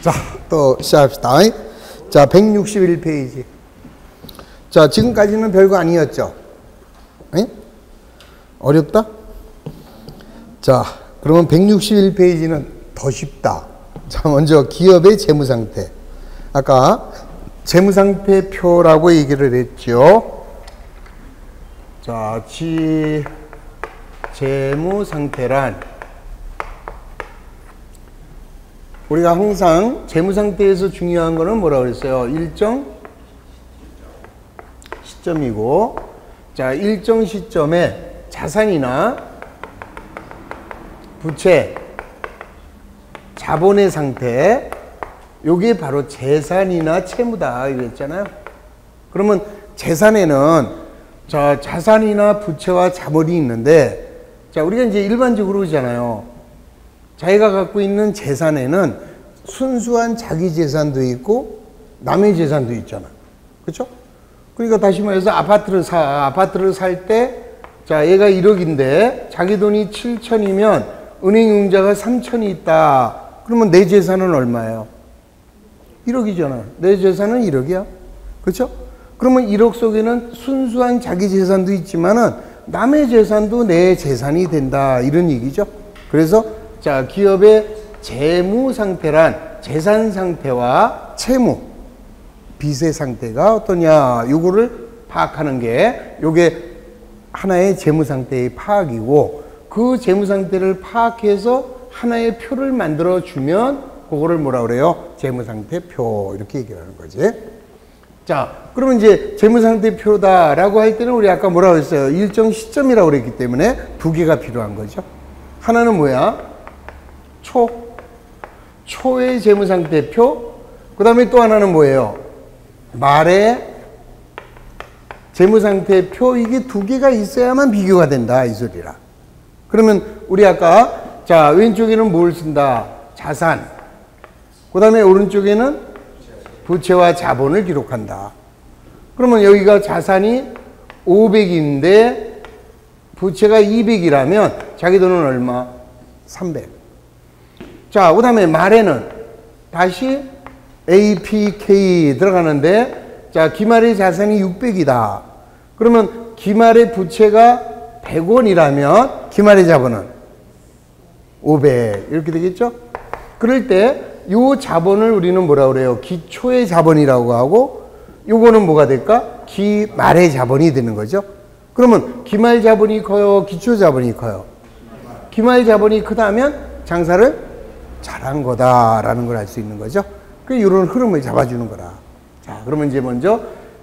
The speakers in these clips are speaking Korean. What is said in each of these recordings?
자, 또 시작합시다. 자, 161페이지. 자, 지금까지는 별거 아니었죠? 에? 어렵다? 자, 그러면 161페이지는 더 쉽다. 자, 먼저 기업의 재무상태. 아까 재무상태표라고 얘기를 했죠. 자, 재무상태란 우리가 항상 재무상태에서 중요한 거는 뭐라고 그랬어요? 일정 시점이고, 자, 일정 시점에 자산이나 부채, 자본의 상태, 요게 바로 재산이나 채무다 이랬잖아요. 그러면 재산에는 자, 자산이나 부채와 자본이 있는데, 자, 우리가 이제 일반적으로 그러잖아요. 자기가 갖고 있는 재산에는 순수한 자기 재산도 있고 남의 재산도 있잖아. 그렇죠? 그러니까 다시 말해서 아파트를 살 때, 자, 얘가 1억인데 자기 돈이 7천이면 은행 융자가 3천이 있다. 그러면 내 재산은 얼마예요? 1억이잖아. 내 재산은 1억이야. 그렇죠? 그러면 1억 속에는 순수한 자기 재산도 있지만은 남의 재산도 내 재산이 된다. 이런 얘기죠. 그래서 자, 기업의 재무 상태란 재산 상태와 채무, 빚의 상태가 어떠냐, 요거를 파악하는 게 요게 하나의 재무 상태의 파악이고, 그 재무 상태를 파악해서 하나의 표를 만들어 주면 그거를 뭐라 그래요? 재무 상태표, 이렇게 얘기를 하는 거지. 자, 그러면 이제 재무 상태표다라고 할 때는 우리 아까 뭐라고 했어요? 일정 시점이라고 그랬기 때문에 두 개가 필요한 거죠. 하나는 뭐야? 초의 재무상태표, 그 다음에 또 하나는 뭐예요? 말의 재무상태표. 이게 두 개가 있어야만 비교가 된다 이 소리라. 그러면 우리 아까 자, 왼쪽에는 뭘 쓴다? 자산. 그 다음에 오른쪽에는 부채와 자본을 기록한다. 그러면 여기가 자산이 500인데 부채가 200이라면 자기 돈은 얼마? 300. 자, 그 다음에 말에는 다시 APK 들어가는데, 자, 기말의 자산이 600이다. 그러면 기말의 부채가 100원이라면 기말의 자본은 500. 이렇게 되겠죠? 그럴 때 요 자본을 우리는 뭐라고 그래요? 기초의 자본이라고 하고, 요거는 뭐가 될까? 기말의 자본이 되는 거죠. 그러면 기말 자본이 커요? 기초 자본이 커요? 기말 자본이 크다면 장사를 잘한 거다라는 걸 알 수 있는 거죠. 그 이런 흐름을 잡아주는 거라. 자, 그러면 이제 먼저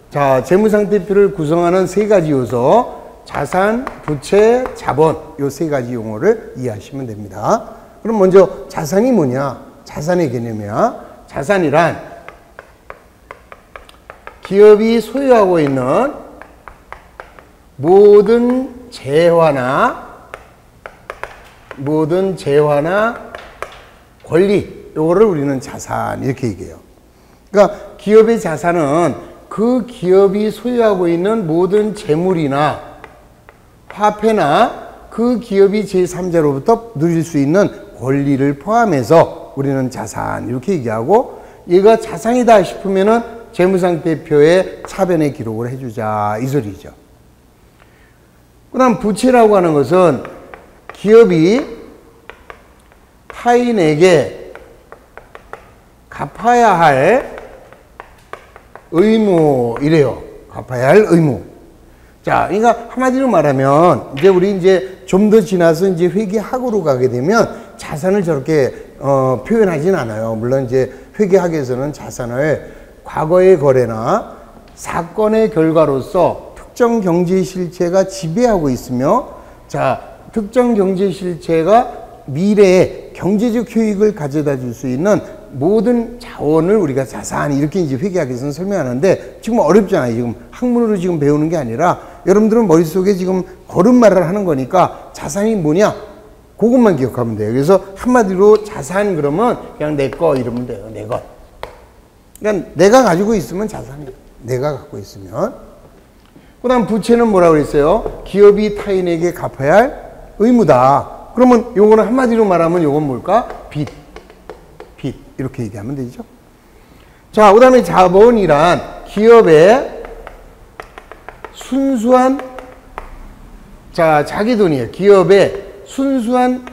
자, 재무상태표를 구성하는 세 가지 요소, 자산, 부채, 자본, 요 세 가지 용어를 이해하시면 됩니다. 그럼 먼저 자산이 뭐냐? 자산의 개념이야. 자산이란 기업이 소유하고 있는 모든 재화나 권리, 요거를 우리는 자산 이렇게 얘기해요. 그러니까 기업의 자산은 그 기업이 소유하고 있는 모든 재물이나 화폐나 그 기업이 제3자로부터 누릴 수 있는 권리를 포함해서 우리는 자산 이렇게 얘기하고, 얘가 자산이다 싶으면은 재무상태표에 차변에 기록을 해주자 이 소리죠. 그 다음 부채라고 하는 것은 기업이 타인에게 갚아야 할 의무, 이래요. 갚아야 할 의무. 자, 그러니까 한마디로 말하면 이제 우리 이제 좀 더 지나서 이제 회계학으로 가게 되면 자산을 저렇게 표현하진 않아요. 물론 이제 회계학에서는 자산을 과거의 거래나 사건의 결과로서 특정 경제 실체가 지배하고 있으며, 자, 특정 경제 실체가 미래에 경제적 효익을 가져다 줄 수 있는 모든 자원을 우리가 자산, 이렇게 이제 회계학에서는 설명하는데, 지금 어렵잖아요. 지금 학문으로 지금 배우는 게 아니라 여러분들은 머릿속에 지금 거듭말을 하는 거니까 자산이 뭐냐? 그것만 기억하면 돼요. 그래서 한마디로 자산 그러면 그냥 내 거 이러면 돼요. 내 것. 그러니까 내가 가지고 있으면 자산이에요. 내가 갖고 있으면. 그 다음 부채는 뭐라고 그랬어요? 기업이 타인에게 갚아야 할 의무다. 그러면 요거는 한마디로 말하면 요건 뭘까? 빚. 빚 이렇게 얘기하면 되죠. 자, 그 다음에 자본이란 기업의 순수한 자기 돈이에요. 기업의 순수한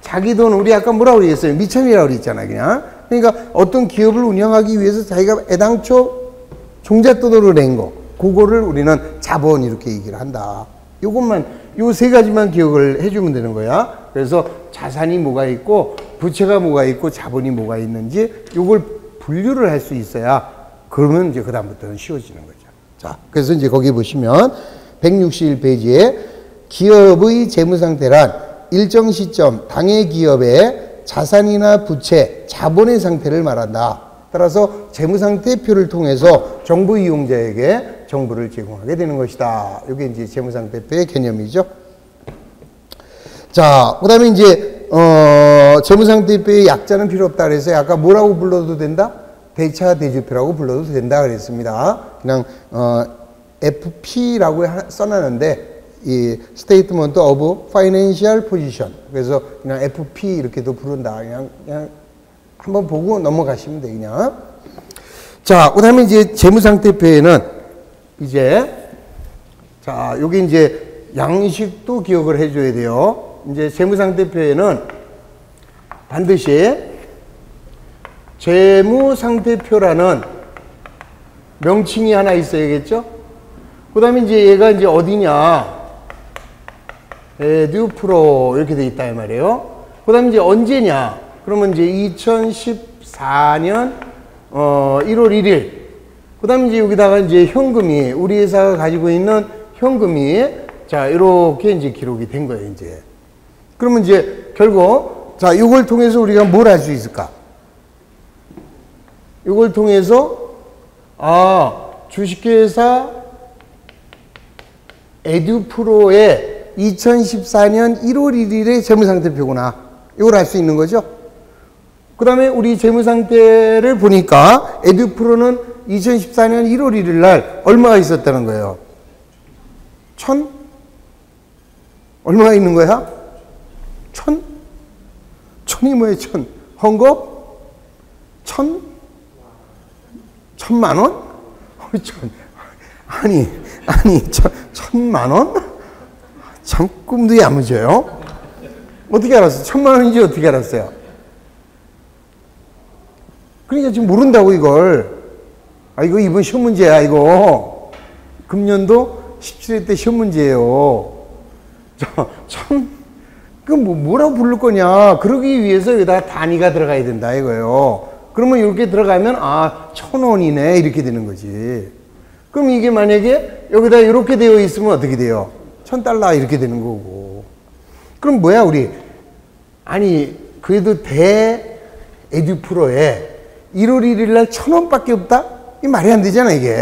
자기 돈, 우리 아까 뭐라고 그랬어요? 미천이라고 그랬잖아요. 그냥. 그러니까 어떤 기업을 운영하기 위해서 자기가 애당초 종잣돈으로 낸 거, 그거를 우리는 자본 이렇게 얘기를 한다. 요것만, 요 세 가지만 기억을 해주면 되는 거야. 그래서 자산이 뭐가 있고, 부채가 뭐가 있고, 자본이 뭐가 있는지, 요걸 분류를 할 수 있어야, 그러면 이제 그다음부터는 쉬워지는 거죠. 자, 그래서 이제 거기 보시면, 161페이지에 기업의 재무상태란 일정 시점 당해 기업의 자산이나 부채, 자본의 상태를 말한다. 따라서 재무상태표를 통해서 정부 이용자에게 정보를 제공하게 되는 것이다. 이게 이제 재무상태표의 개념이죠. 자, 그 다음에 이제, 재무상태표의 약자는 필요 없다 그래서 아까 뭐라고 불러도 된다? 대차 대조표라고 불러도 된다 그랬습니다. 그냥, FP라고 써놨는데, 이 Statement of Financial Position. 그래서 그냥 FP 이렇게도 부른다. 그냥 한번 보고 넘어가시면 돼, 그냥. 자, 그 다음에 이제 재무상태표에는 이제, 자, 여기 이제 양식도 기억을 해줘야 돼요. 이제 재무상태표에는 반드시 재무상태표라는 명칭이 하나 있어야겠죠? 그 다음에 이제 얘가 이제 어디냐? 에듀프로 이렇게 돼 있다 이 말이에요. 그 다음에 이제 언제냐? 그러면 이제 2014년 1월 1일. 그 다음에 이제 여기다가 이제 현금이, 우리 회사가 가지고 있는 현금이, 자, 이렇게 이제 기록이 된 거예요, 이제. 그러면 이제 결국, 자, 이걸 통해서 우리가 뭘 할 수 있을까? 이걸 통해서, 주식회사 에듀프로의 2014년 1월 1일의 재무상태표구나. 이걸 알 수 있는 거죠. 그 다음에 우리 재무상태를 보니까 에듀프로는 2014년 1월 1일 날 얼마가 있었다는 거예요? 얼마가 있는 거야? 천이 뭐예요? 헌금? 천만 원? 아니, 1,000만 원? 참 꿈도 야무져요. 어떻게 알았어? 1,000만 원인지 어떻게 알았어요? 그러니까 지금 모른다고 이걸. 이거 이번 시험 문제야 이거. 금년도 17회 때 시험 문제예요. 뭐라고 부를 거냐. 그러기 위해서 여기다 단위가 들어가야 된다 이거예요. 그러면 이렇게 들어가면 1,000원이네 이렇게 되는 거지. 그럼 이게 만약에 여기다 이렇게 되어 있으면 어떻게 돼요? $1,000 이렇게 되는 거고. 그럼 뭐야 우리? 아니 그래도 에듀프로에 1월 1일 날 1,000원밖에 없다? 이 말이 안 되잖아 이게.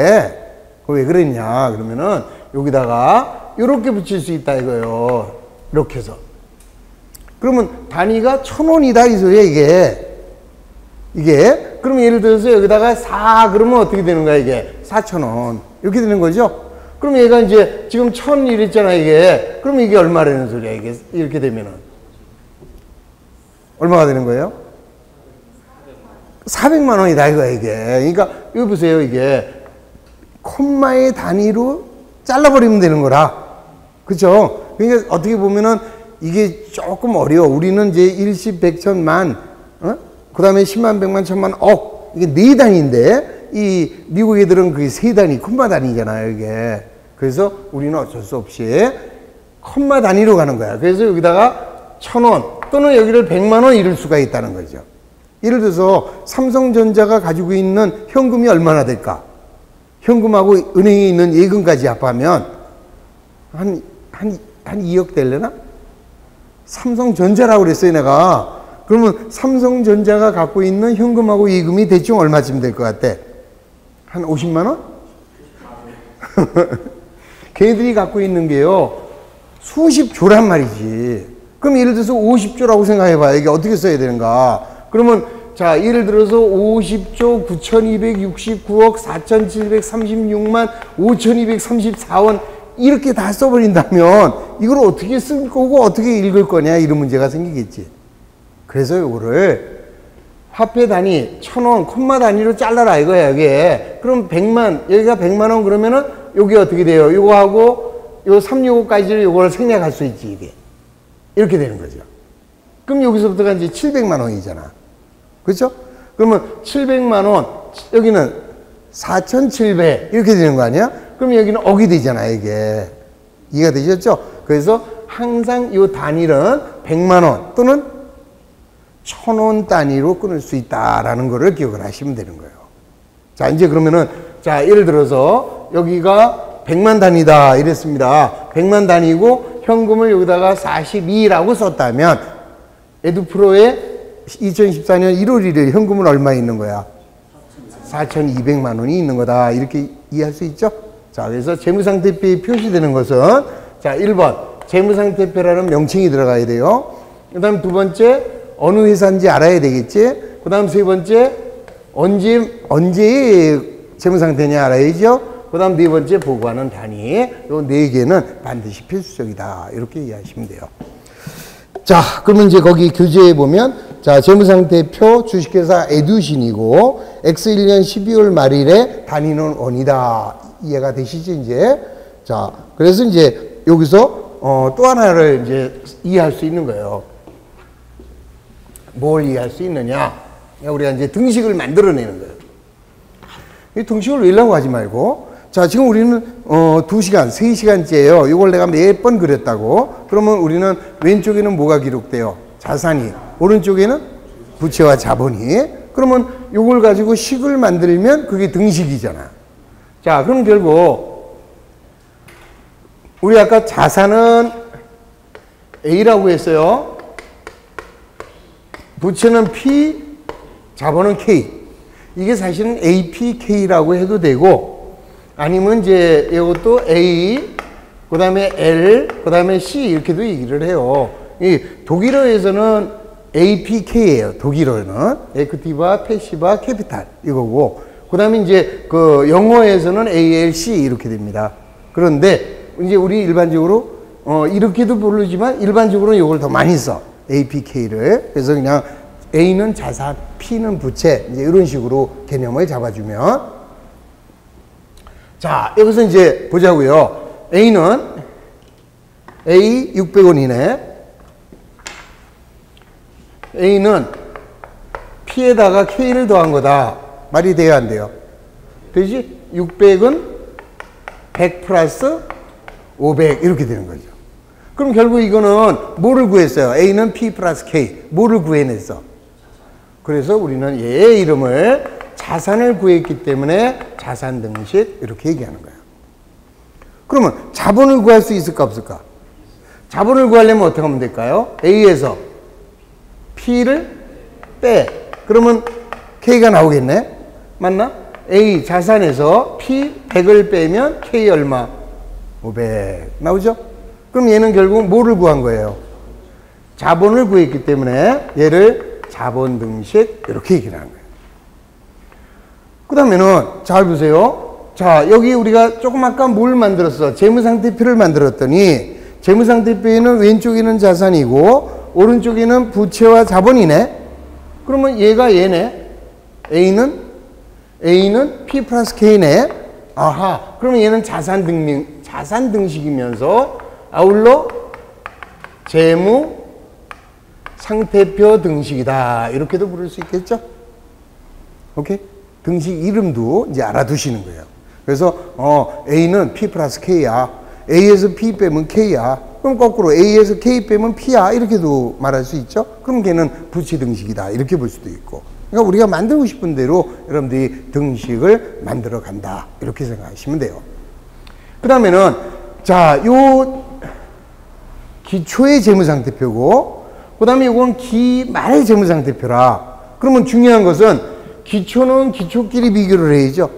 왜 그랬냐 그러면은 여기다가 이렇게 붙일 수 있다 이거예요. 이렇게 해서. 그러면 단위가 1,000원이다 이 소리야 이게. 그럼 예를 들어서 여기다가 4 그러면 어떻게 되는 거야 이게? 4,000원. 이렇게 되는 거죠? 그럼 얘가 이제 지금 1,000 이랬잖아 이게. 그럼 이게 얼마라는 소리야 이게? 이렇게 되면은. 얼마가 되는 거예요? 400만 원이다 이거야 이게. 그러니까 여기 보세요 이게. 콤마의 단위로 잘라버리면 되는 거라. 그쵸? 그러니까 어떻게 보면은 이게 조금 어려워. 우리는 이제 일십, 백천, 그 다음에 10만, 100만, 1000만, 억. 이게 4단위인데, 이 미국 애들은 그게 3단위, 콤마 단위잖아요, 이게. 그래서 우리는 어쩔 수 없이 콤마 단위로 가는 거야. 그래서 여기다가 1,000원 또는 여기를 100만 원 이럴 수가 있다는 거죠. 예를 들어서 삼성전자가 가지고 있는 현금이 얼마나 될까? 현금하고 은행에 있는 예금까지 합하면 한 2억 될려나? 삼성전자라고 그랬어요, 내가. 그러면 삼성전자가 갖고 있는 현금하고 예금이 대충 얼마쯤 될 것 같아? 한 50만 원? 걔네들이 갖고 있는 게요, 수십 조란 말이지. 그럼 예를 들어서 50조라고 생각해봐. 이게 어떻게 써야 되는가? 그러면 자, 예를 들어서 50조 9,269억 4,736만 5,234원 이렇게 다 써버린다면 이걸 어떻게 쓸 거고 어떻게 읽을 거냐 이런 문제가 생기겠지. 그래서 이거를 화폐 단위 1,000원 콤마 단위로 잘라라 이거야 이게. 그럼 100만 여기가 100만 원 그러면은 여기 어떻게 돼요? 요거하고 요 365까지를 요걸 생략할 수 있지 이게. 이렇게 되는 거죠. 그럼 여기서부터가 이제 700만 원이잖아. 그렇죠? 그러면 700만 원 여기는 4,700 이렇게 되는 거 아니야? 그럼 여기는 억이 되잖아 이게. 이해가 되셨죠? 그래서 항상 이 단위는 100만 원 또는 1,000원 단위로 끊을 수 있다라는 거를 기억을 하시면 되는 거예요. 자, 이제 그러면은, 자, 예를 들어서 여기가 100만 단위다 이랬습니다. 100만 단위고 현금을 여기다가 42라고 썼다면 에듀프로에 2014년 1월 1일 현금은 얼마 있는 거야? 4,200만 원이 있는 거다. 이렇게 이해할 수 있죠? 자, 그래서 재무상태표에 표시되는 것은 자, 1번 재무상태표라는 명칭이 들어가야 돼요. 그 다음 두 번째 어느 회사인지 알아야 되겠지. 그 다음 세 번째 언제 재무상태냐 알아야죠. 그 다음 네 번째 보고하는 단위. 요 네 개는 반드시 필수적이다. 이렇게 이해하시면 돼요. 자, 그러면 이제 거기 교재에 보면 자, 재무상태표 주식회사 에듀신이고 X1년 12월 말일에 단위는 원이다. 이해가 되시죠, 이제? 자, 그래서 이제 여기서 또 하나를 이제 이해할 수 있는 거예요. 뭘 이해할 수 있느냐? 우리가 이제 등식을 만들어내는 거예요. 이 등식을 외우려고 하지 말고, 자, 지금 우리는 2시간, 3시간째예요. 이걸 내가 몇 번 그렸다고. 그러면 우리는 왼쪽에는 뭐가 기록돼요? 자산이. 오른쪽에는 부채와 자본이. 그러면 이걸 가지고 식을 만들면 그게 등식이잖아. 자, 그럼 결국 우리 아까 자산은 A라고 했어요. 부채는 P, 자본은 K. 이게 사실은 APK라고 해도 되고, 아니면 이제 이것도 A, 그 다음에 L, 그 다음에 C 이렇게도 얘기를 해요. 이 독일어에서는 APK예요. 독일어는 에크티바, 패시바, 캐피탈 이거고, 그 다음에 이제 그 영어에서는 ALC 이렇게 됩니다. 그런데 이제 우리 일반적으로 이렇게도 부르지만 일반적으로는 이걸 더 많이 써. APK를. 그래서 그냥 A는 자산, P는 부채, 이제 이런 식으로 개념을 잡아주면. 자, 여기서 이제 보자고요. A는 A 600원이네. A는 P에다가 K를 더한 거다. 말이 돼야 안 돼요? 되지? 600은 100 플러스 500 이렇게 되는 거죠. 그럼 결국 이거는 뭐를 구했어요? A는 P 플러스 K. 뭐를 구해냈어? 그래서 우리는 얘의 이름을 자산을 구했기 때문에 자산 등식 이렇게 얘기하는 거예요. 그러면 자본을 구할 수 있을까 없을까? 자본을 구하려면 어떻게 하면 될까요? A에서 P를 빼. 그러면 K가 나오겠네? 맞나? A 자산에서 P 100을 빼면 K 얼마? 500 나오죠? 그럼 얘는 결국 뭐를 구한 거예요? 자본을 구했기 때문에 얘를 자본 등식 이렇게 얘기를 하는 거예요. 그 다음에는 잘 보세요. 자, 여기 우리가 조금 아까 뭘 만들었어? 재무상태표를 만들었더니 재무상태표에는 왼쪽에는 자산이고 오른쪽에는 부채와 자본이네. 그러면 얘가 얘네. A는 P 플러스 K네. 아하. 그러면 얘는 자산 등식이면서 아울러 재무 상태표 등식이다. 이렇게도 부를 수 있겠죠? 오케이? 등식 이름도 이제 알아두시는 거예요. 그래서 A는 P 플러스 K야. A에서 P 빼면 K야. 그럼 거꾸로 A에서 K 빼면 P야. 이렇게도 말할 수 있죠? 그럼 걔는 부채 등식이다. 이렇게 볼 수도 있고. 그러니까 우리가 만들고 싶은 대로 여러분들이 등식을 만들어 간다. 이렇게 생각하시면 돼요. 그 다음에는 자, 요 기초의 재무상태표고 그 다음에 이건 기말의 재무상태표라. 그러면 중요한 것은 기초는 기초끼리 비교를 해야죠.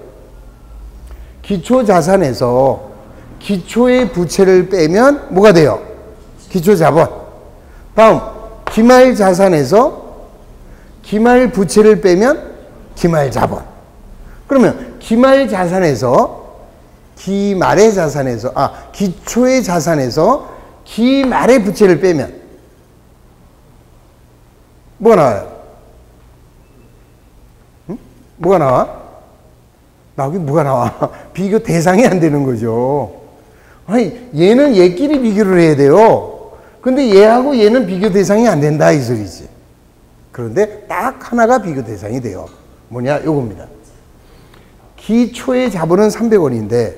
기초 자산에서 기초의 부채를 빼면 뭐가 돼요? 기초 자본. 다음 기말 자산에서 기말 부채를 빼면 기말 자본. 그러면 기말 자산에서 기초의 자산에서 기말의 부채를 빼면 뭐가 나와요? 뭐가 나와? 나오기 뭐가 나와? 비교 대상이 안 되는 거죠. 아니, 얘는 얘끼리 비교를 해야 돼요. 근데 얘하고 얘는 비교 대상이 안 된다, 이 소리지. 그런데 딱 하나가 비교 대상이 돼요. 뭐냐? 요겁니다. 기초의 자본은 300원인데,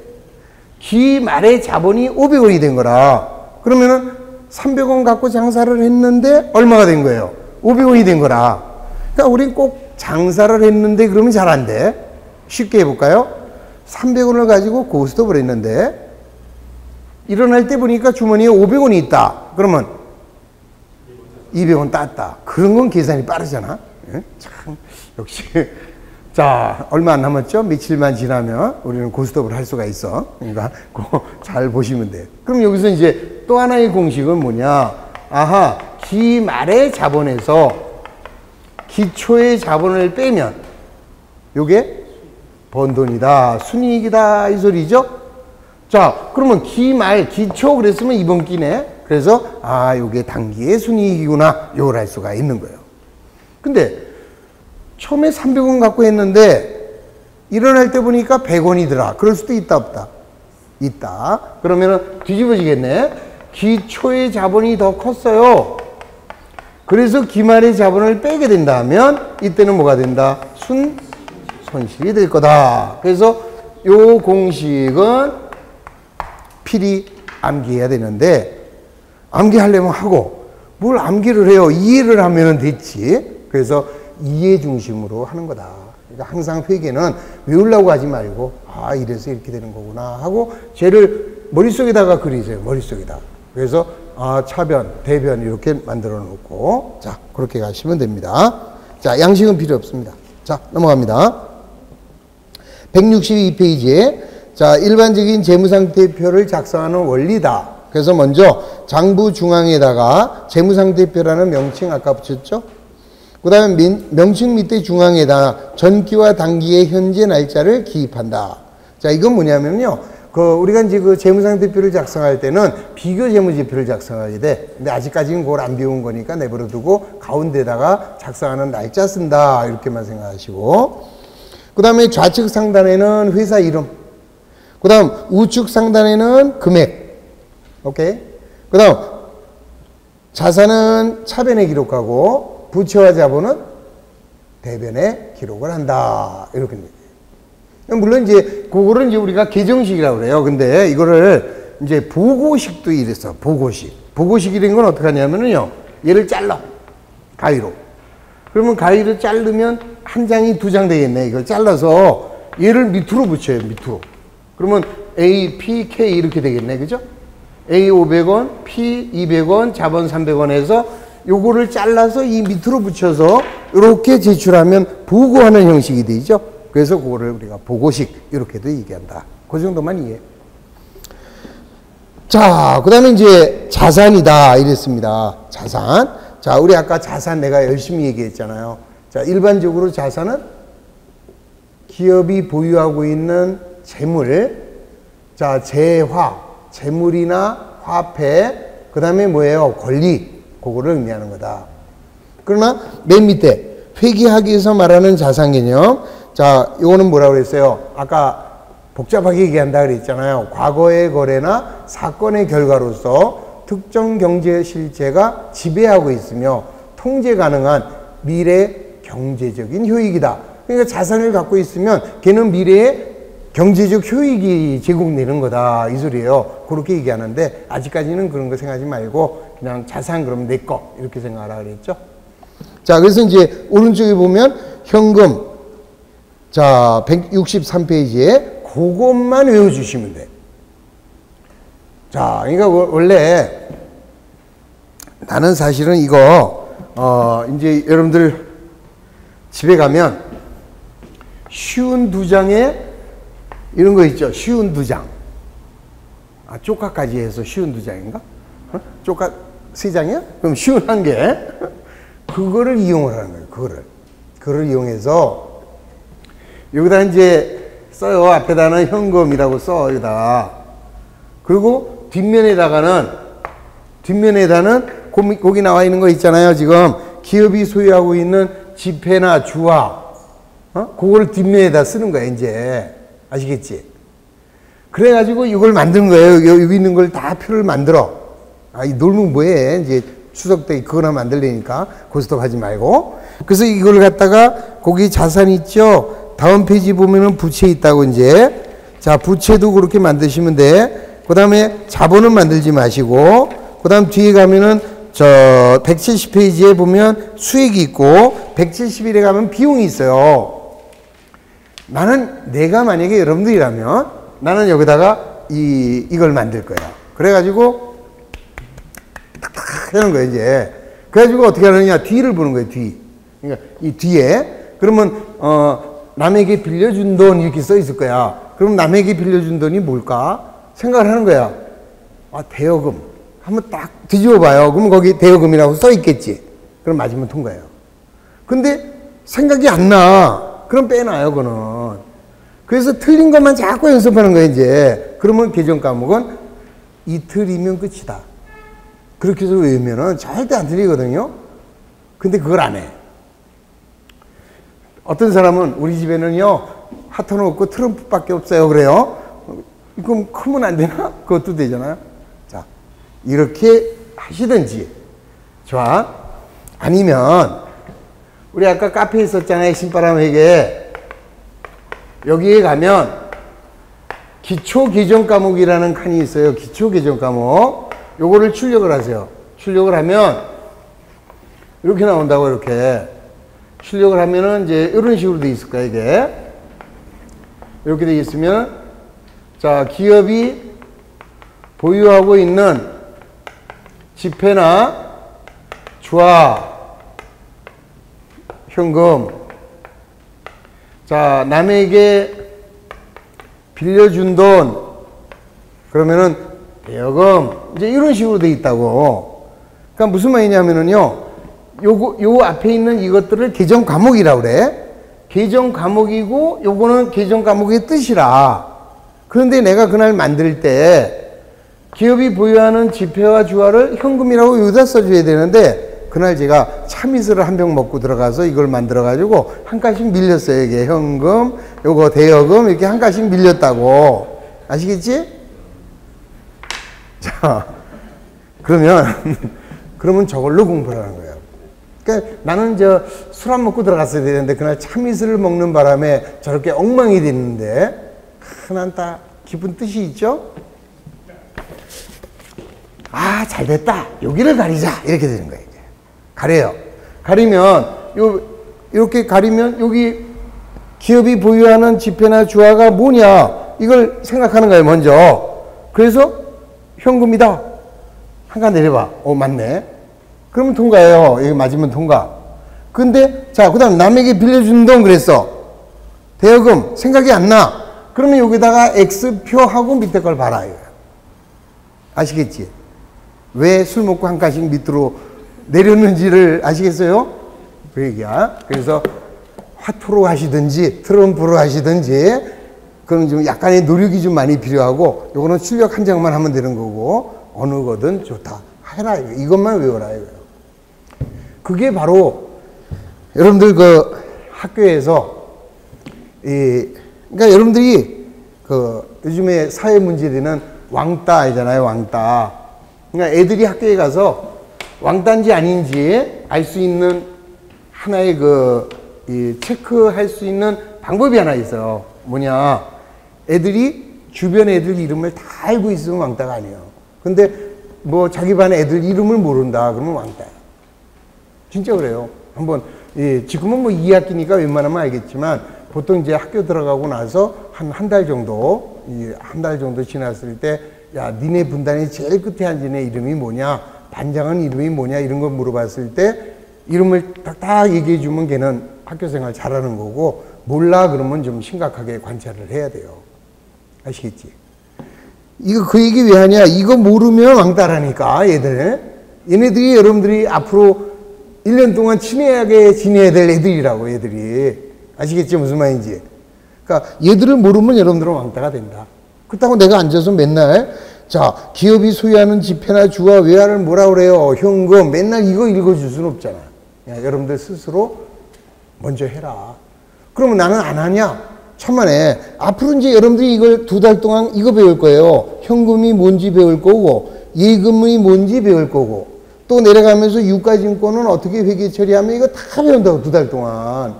기 말의 자본이 500원이 된 거라. 그러면은 300원 갖고 장사를 했는데, 얼마가 된 거예요? 500원이 된 거라. 그러니까 우린 꼭 장사를 했는데, 그러면 잘 안 돼. 쉽게 해볼까요? 300원을 가지고 고스톱을 했는데, 일어날 때 보니까 주머니에 500원이 있다. 그러면 200원 땄다. 그런 건 계산이 빠르잖아. 예? 참, 역시. 자, 얼마 안 남았죠? 며칠만 지나면 우리는 고스톱을 할 수가 있어. 그러니까 잘 보시면 돼요. 그럼 여기서 이제 또 하나의 공식은 뭐냐? 아하, 기 말의 자본에서 기초의 자본을 빼면 요게 번 돈이다, 순이익이다, 이 소리죠? 자, 그러면 기말, 기초 그랬으면 이번 기네. 그래서, 아, 요게 단기의 순이익이구나. 요걸 알 수가 있는 거예요. 근데, 처음에 300원 갖고 했는데, 일어날 때 보니까 100원이더라. 그럴 수도 있다, 없다? 있다. 그러면은 뒤집어지겠네. 기초의 자본이 더 컸어요. 그래서 기말의 자본을 빼게 된다면, 이때는 뭐가 된다? 손실이 될 거다. 그래서 요 공식은 필히 암기해야 되는데, 암기하려면 하고, 뭘 암기를 해요? 이해를 하면 됐지. 그래서 이해 중심으로 하는 거다. 그러니까 항상 회계는 외우려고 하지 말고, 아, 이래서 이렇게 되는 거구나 하고, 쟤를 머릿속에다가 그리세요. 머릿속에다. 그래서, 아, 차변, 대변 이렇게 만들어 놓고, 자, 그렇게 가시면 됩니다. 자, 양식은 필요 없습니다. 자, 넘어갑니다. 162페이지에 자, 일반적인 재무상태표를 작성하는 원리다. 그래서 먼저 장부 중앙에다가 재무상태표라는 명칭 아까 붙였죠? 그 다음에 명칭 밑에 중앙에다 전기와 단기의 현재 날짜를 기입한다. 자, 이건 뭐냐면요. 우리가 이제 그 재무상태표를 작성할 때는 비교 재무제표를 작성하게 돼. 근데 아직까지는 그걸 안 배운 거니까 내버려 두고 가운데다가 작성하는 날짜 쓴다. 이렇게만 생각하시고. 그 다음에 좌측 상단에는 회사 이름. 그 다음 우측 상단에는 금액. 오케이. 그 다음 자산은 차변에 기록하고 부채와 자본은 대변에 기록을 한다. 이렇게. 물론 이제 그거를 이제 우리가 계정식이라고 그래요. 근데 이거를 이제 보고식도 이랬어. 보고식. 보고식이란 건 어떻게 하냐면요. 얘를 잘라. 가위로. 그러면 가위를 자르면 한 장이 두 장 되겠네. 이걸 잘라서 얘를 밑으로 붙여요. 밑으로. 그러면 A, P, K 이렇게 되겠네. 그죠? A 500원, P 200원, 자본 300원 해서 요거를 잘라서 이 밑으로 붙여서 이렇게 제출하면 보고하는 형식이 되죠. 그래서 그거를 우리가 보고식 이렇게도 얘기한다. 그 정도만 이해. 자, 그 다음에 이제 자산이다 이랬습니다. 자산. 자, 우리 아까 자산 내가 열심히 얘기했잖아요. 자, 일반적으로 자산은 기업이 보유하고 있는 재물, 자, 재화, 재물이나 화폐, 그 다음에 뭐예요? 권리, 그거를 의미하는 거다. 그러나 맨 밑에 회계하기 위해서 말하는 자산 개념. 자, 요거는 뭐라고 그랬어요? 아까 복잡하게 얘기한다 그랬잖아요. 과거의 거래나 사건의 결과로서 특정 경제 실체가 지배하고 있으며 통제 가능한 미래 경제적인 효익이다. 그러니까 자산을 갖고 있으면 걔는 미래에 경제적 효익이 제공되는 거다. 이 소리예요. 그렇게 얘기하는데 아직까지는 그런 거 생각하지 말고 그냥 자산 그러면 내 거 이렇게 생각하라 그랬죠. 자, 그래서 이제 오른쪽에 보면 현금. 자, 163페이지에 그것만 외워주시면 돼. 자, 그러니까 원래 나는 사실은 이거 이제 여러분들 집에 가면 쉬운 두 장에 이런 거 있죠. 쉬운 두 장. 아, 쪼까까지 해서 쉬운 두 장인가? 어? 쪼까 세 장이야? 그럼 쉬운 한 개. 그거를 이용을 하는 거예요. 그거를 이용해서 여기다 이제 써요. 앞에다는 현금이라고 써. 여기다. 그리고 뒷면에다는 거기 나와 있는 거 있잖아요. 지금 기업이 소유하고 있는 지폐나 주화, 그거를 뒷면에다 쓰는 거야, 이제. 아시겠지? 그래가지고 이걸 만드는 거예요. 여기 있는 걸 다 표를 만들어. 이 놀면 뭐해. 이제 추석 때 그거나 만들려니까 고스톱 하지 말고. 그래서 이걸 갖다가 거기 자산 있죠? 다음 페이지 보면은 부채 있다고 이제. 자, 부채도 그렇게 만드시면 돼. 그 다음에 자본은 만들지 마시고, 그 다음 뒤에 가면은 170페이지에 보면 수익이 있고, 171에 가면 비용이 있어요. 내가 만약에 여러분들이라면, 나는 여기다가 이걸 만들 거야. 그래가지고, 탁탁 하는 거야, 이제. 그래가지고 어떻게 하느냐, 뒤를 보는 거예요, 뒤. 그러니까 이 뒤에, 그러면, 남에게 빌려준 돈 이렇게 써 있을 거야. 그럼 남에게 빌려준 돈이 뭘까? 생각을 하는 거야. 대여금. 한번 딱 뒤집어 봐요. 그럼 거기 대여금이라고 써 있겠지. 그럼 맞으면 통과해요. 근데 생각이 안 나. 그럼 빼놔요, 그거는. 그래서 틀린 것만 자꾸 연습하는 거예요, 이제. 그러면 계정 과목은 이틀이면 끝이다. 그렇게 해서 외우면은 절대 안 틀리거든요. 근데 그걸 안 해. 어떤 사람은 우리 집에는요, 하트는 없고 트럼프밖에 없어요. 그래요. 그럼 크면 안 되나? 그것도 되잖아요. 자, 이렇게 하시든지. 좋아. 아니면, 우리 아까 카페에 있었잖아요. 신바람 회계. 여기에 가면, 기초 계정 과목이라는 칸이 있어요. 기초 계정 과목. 요거를 출력을 하세요. 출력을 하면, 이렇게 나온다고, 이렇게. 출력을 하면은 이제 이런 식으로 돼 있을 거야, 이게. 이렇게 돼 있으면, 자, 기업이 보유하고 있는 지폐나 주화, 현금, 자, 남에게 빌려준 돈, 그러면은 대여금, 이제 이런 식으로 돼 있다고. 그러니까 무슨 말이냐면은요, 요 앞에 있는 이것들을 계정 과목이라고 그래. 계정 과목이고 요거는 계정 과목의 뜻이라. 그런데 내가 그날 만들 때 기업이 보유하는 지폐와 주화를 현금이라고 여기다 써줘야 되는데 그날 제가 참이슬을 한 병 먹고 들어가서 이걸 만들어 가지고 한 칸씩 밀렸어요. 이게 현금, 요거 대여금 이렇게 한 칸씩 밀렸다고. 아시겠지? 자, 그러면 저걸로 공부를 하는 거예요. 그러니까 나는 술 안 먹고 들어갔어야 되는데 그날 참이슬을 먹는 바람에 저렇게 엉망이 됐는데 난 다 기쁜 뜻이 있죠? 잘 됐다. 여기를 가리자. 이렇게 되는 거예요. 이제. 가려요. 가리면 이렇게 가리면 여기 기업이 보유하는 지폐나 주화가 뭐냐 이걸 생각하는 거예요. 먼저. 그래서 현금이다. 한 칸 내려봐. 맞네. 그러면 통과예요. 여기 맞으면 통과. 근데, 자, 그 다음 남에게 빌려준 돈 그랬어. 대여금 생각이 안 나. 그러면 여기다가 X표 하고 밑에 걸 봐라. 이거야. 아시겠지? 왜 술 먹고 한 칸씩 밑으로 내렸는지를 아시겠어요? 그 얘기야. 그래서 화투로 하시든지 트럼프로 하시든지 그건 좀 약간의 노력이 좀 많이 필요하고 요거는 출력 한 장만 하면 되는 거고 어느 거든 좋다. 해라. 이것만 외워라. 이거예요. 그게 바로 여러분들 그 학교에서 그러니까 여러분들이 그 요즘에 사회 문제되는 왕따이잖아요. 왕따. 그러니까 애들이 학교에 가서 왕따인지 아닌지 알 수 있는 하나의 체크할 수 있는 방법이 하나 있어요. 뭐냐. 애들이 주변 애들 이름을 다 알고 있으면 왕따가 아니에요. 근데 뭐 자기 반 애들 이름을 모른다. 그러면 왕따야. 진짜 그래요. 한번, 지금은 뭐 2학기니까 웬만하면 알겠지만 보통 이제 학교 들어가고 나서 한 달 정도, 한 달 정도 지났을 때 야, 니네 분단이 제일 끝에 앉은 애 이름이 뭐냐? 반장은 이름이 뭐냐? 이런 거 물어봤을 때 이름을 딱딱 얘기해 주면 걔는 학교 생활 잘하는 거고 몰라 그러면 좀 심각하게 관찰을 해야 돼요. 아시겠지? 그 얘기 왜 하냐? 이거 모르면 왕따라니까, 얘네들이 여러분들이 앞으로 1년 동안 친하게 지내야 될 애들이라고, 얘들이. 아시겠죠? 무슨 말인지. 그러니까 얘들을 모르면 여러분들은 왕따가 된다. 그렇다고 내가 앉아서 맨날, 자, 기업이 소유하는 지폐나 주화, 외화를 뭐라 그래요? 현금. 맨날 이거 읽어줄 수는 없잖아. 야, 여러분들 스스로 먼저 해라. 그러면 나는 안 하냐? 천만에. 앞으로 이제 여러분들이 이걸 2달 동안 이거 배울 거예요. 현금이 뭔지 배울 거고, 예금이 뭔지 배울 거고, 또 내려가면서 유가증권은 어떻게 회계 처리하면 이거 다 배운다고 2달 동안.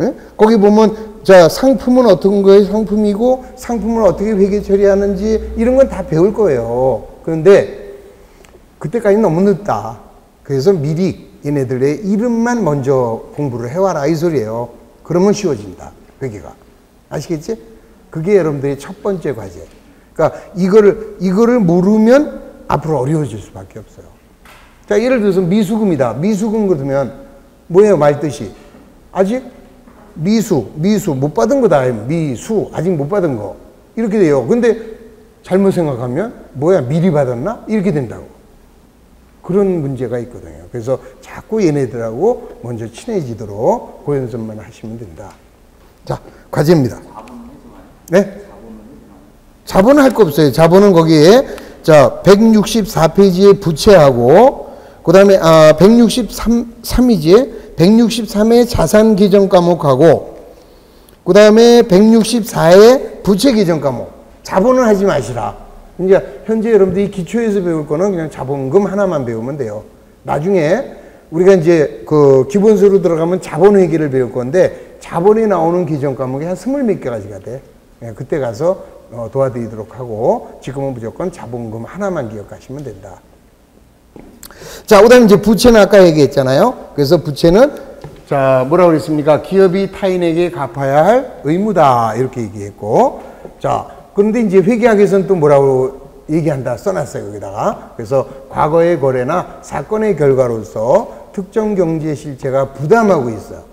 예? 거기 보면 자 상품은 어떤 거의 상품이고 상품을 어떻게 회계 처리하는지 이런 건 다 배울 거예요. 그런데 그때까지 너무 늦다. 그래서 미리 얘네들의 이름만 먼저 공부를 해와라 이 소리예요. 그러면 쉬워진다. 회계가. 아시겠지? 그게 여러분들의 첫 번째 과제. 그러니까 이거를 모르면 앞으로 어려워질 수밖에 없어요. 자, 예를 들어서 미수금이다. 미수금 그러면 뭐예요? 말뜻이. 아직 미수 못 받은 거다. 미수 아직 못 받은 거. 이렇게 돼요. 근데 잘못 생각하면 뭐야? 미리 받았나? 이렇게 된다고. 그런 문제가 있거든요. 그래서 자꾸 얘네들하고 먼저 친해지도록 그 연습만 하시면 된다. 자, 과제입니다. 네? 자본은 할 거 없어요. 자본은 거기에 자 164페이지에 부채하고 그 다음에 163이지에 163의 자산 계정 과목하고 그 다음에 164의 부채 계정 과목. 자본은 하지 마시라. 이제 현재 여러분들이 기초에서 배울 거는 그냥 자본금 하나만 배우면 돼요. 나중에 우리가 이제 그 기본서로 들어가면 자본회계를 배울 건데 자본에 나오는 계정 과목이 한 20몇 가지가 돼. 그때 가서 도와드리도록 하고 지금은 무조건 자본금 하나만 기억하시면 된다. 자, 그 다음에 이제 부채는 아까 얘기했잖아요. 그래서 부채는 자, 뭐라고 그랬습니까? 기업이 타인에게 갚아야 할 의무다. 이렇게 얘기했고. 자, 그런데 이제 회계학에서는 또 뭐라고 얘기한다. 써놨어요. 여기다가. 그래서 과거의 거래나 사건의 결과로서 특정 경제 실체가 부담하고 있어요.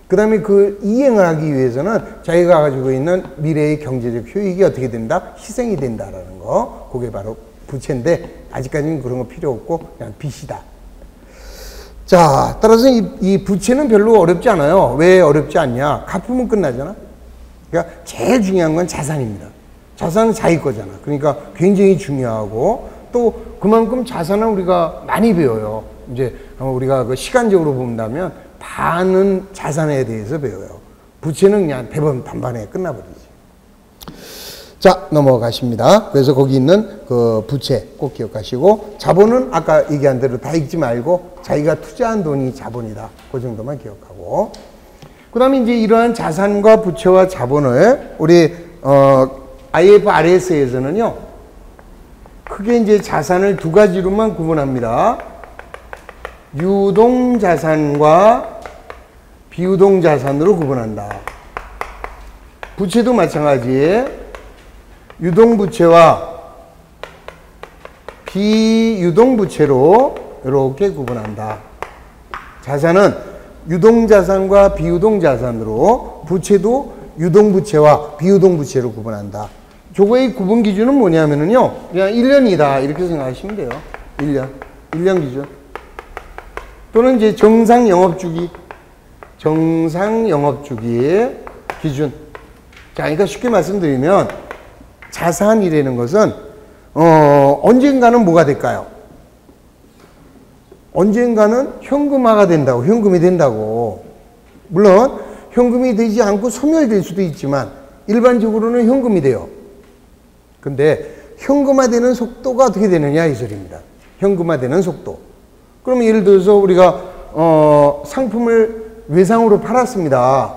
그 다음에 그 이행을 하기 위해서는 자기가 가지고 있는 미래의 경제적 효익이 어떻게 된다? 희생이 된다라는 거. 그게 바로 부채인데 아직까지는 그런 거 필요 없고 그냥 빚이다. 자, 따라서 이 부채는 별로 어렵지 않아요. 왜 어렵지 않냐? 갚으면 끝나잖아. 그러니까 제일 중요한 건 자산입니다. 자산은 자기 거잖아. 그러니까 굉장히 중요하고 또 그만큼 자산은 우리가 많이 배워요. 이제 우리가 그 시간적으로 본다면 반은 자산에 대해서 배워요. 부채는 그냥 대부분 단반에 끝나버리지. 자, 넘어가십니다. 그래서 거기 있는 그 부채 꼭 기억하시고 자본은 아까 얘기한 대로 다 읽지 말고 자기가 투자한 돈이 자본이다. 그 정도만 기억하고 그 다음에 이제 이러한 자산과 부채와 자본을 우리 IFRS에서는요 크게 이제 자산을 두 가지로만 구분합니다. 유동자산과 비유동자산으로 구분한다. 부채도 마찬가지. 유동부채와 비유동부채로 이렇게 구분한다. 자산은 유동자산과 비유동자산으로 부채도 유동부채와 비유동부채로 구분한다. 저거의 구분 기준은 뭐냐면요. 그냥 1년이다. 이렇게 생각하시면 돼요. 1년 기준. 또는 이제 정상 영업주기의 기준. 자, 그러니까 쉽게 말씀드리면 자산이라는 것은 언젠가는 뭐가 될까요? 언젠가는 현금화가 된다고, 현금이 된다고. 물론 현금이 되지 않고 소멸될 수도 있지만 일반적으로는 현금이 돼요. 근데 현금화되는 속도가 어떻게 되느냐 이 소리입니다. 현금화되는 속도. 그러면 예를 들어서 우리가 상품을 외상으로 팔았습니다.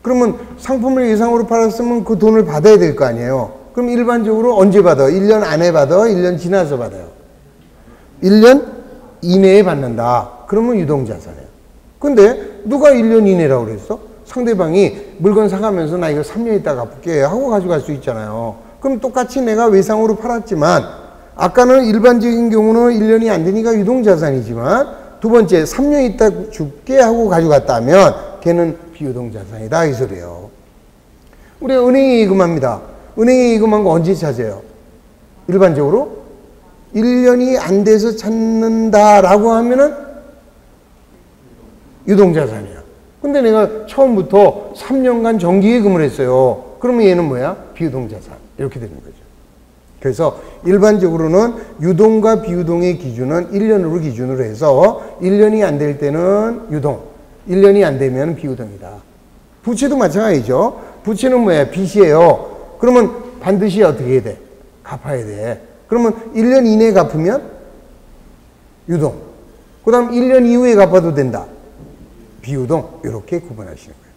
그러면 상품을 외상으로 팔았으면 그 돈을 받아야 될 거 아니에요. 그럼 일반적으로 언제 받아? 1년 안에 받아? 1년 지나서 받아요? 1년 이내에 받는다. 그러면 유동자산이에요. 근데 누가 1년 이내라고 그랬어? 상대방이 물건 사가면서 나 이거 3년 있다 갚을게 하고 가져갈 수 있잖아요. 그럼 똑같이 내가 외상으로 팔았지만 아까는 일반적인 경우는 1년이 안 되니까 유동자산이지만 두 번째 3년 있다 줄게 하고 가져갔다면 걔는 비유동자산이다 이 소리예요. 우리 은행에 예금합니다. 은행에 예금한 거 언제 찾아요? 일반적으로 1년이 안 돼서 찾는다라고 하면은 유동자산이야. 근데 내가 처음부터 3년간 정기예금을 했어요. 그러면 얘는 뭐야? 비유동자산. 이렇게 되는 거죠. 그래서 일반적으로는 유동과 비유동의 기준은 1년으로 기준으로 해서 1년이 안 될 때는 유동, 1년이 안 되면 비유동이다. 부채도 마찬가지죠. 부채는 뭐야? 빚이에요. 그러면 반드시 어떻게 해야 돼? 갚아야 돼. 그러면 1년 이내에 갚으면 유동. 그 다음 1년 이후에 갚아도 된다. 비유동. 이렇게 구분하시는 거예요.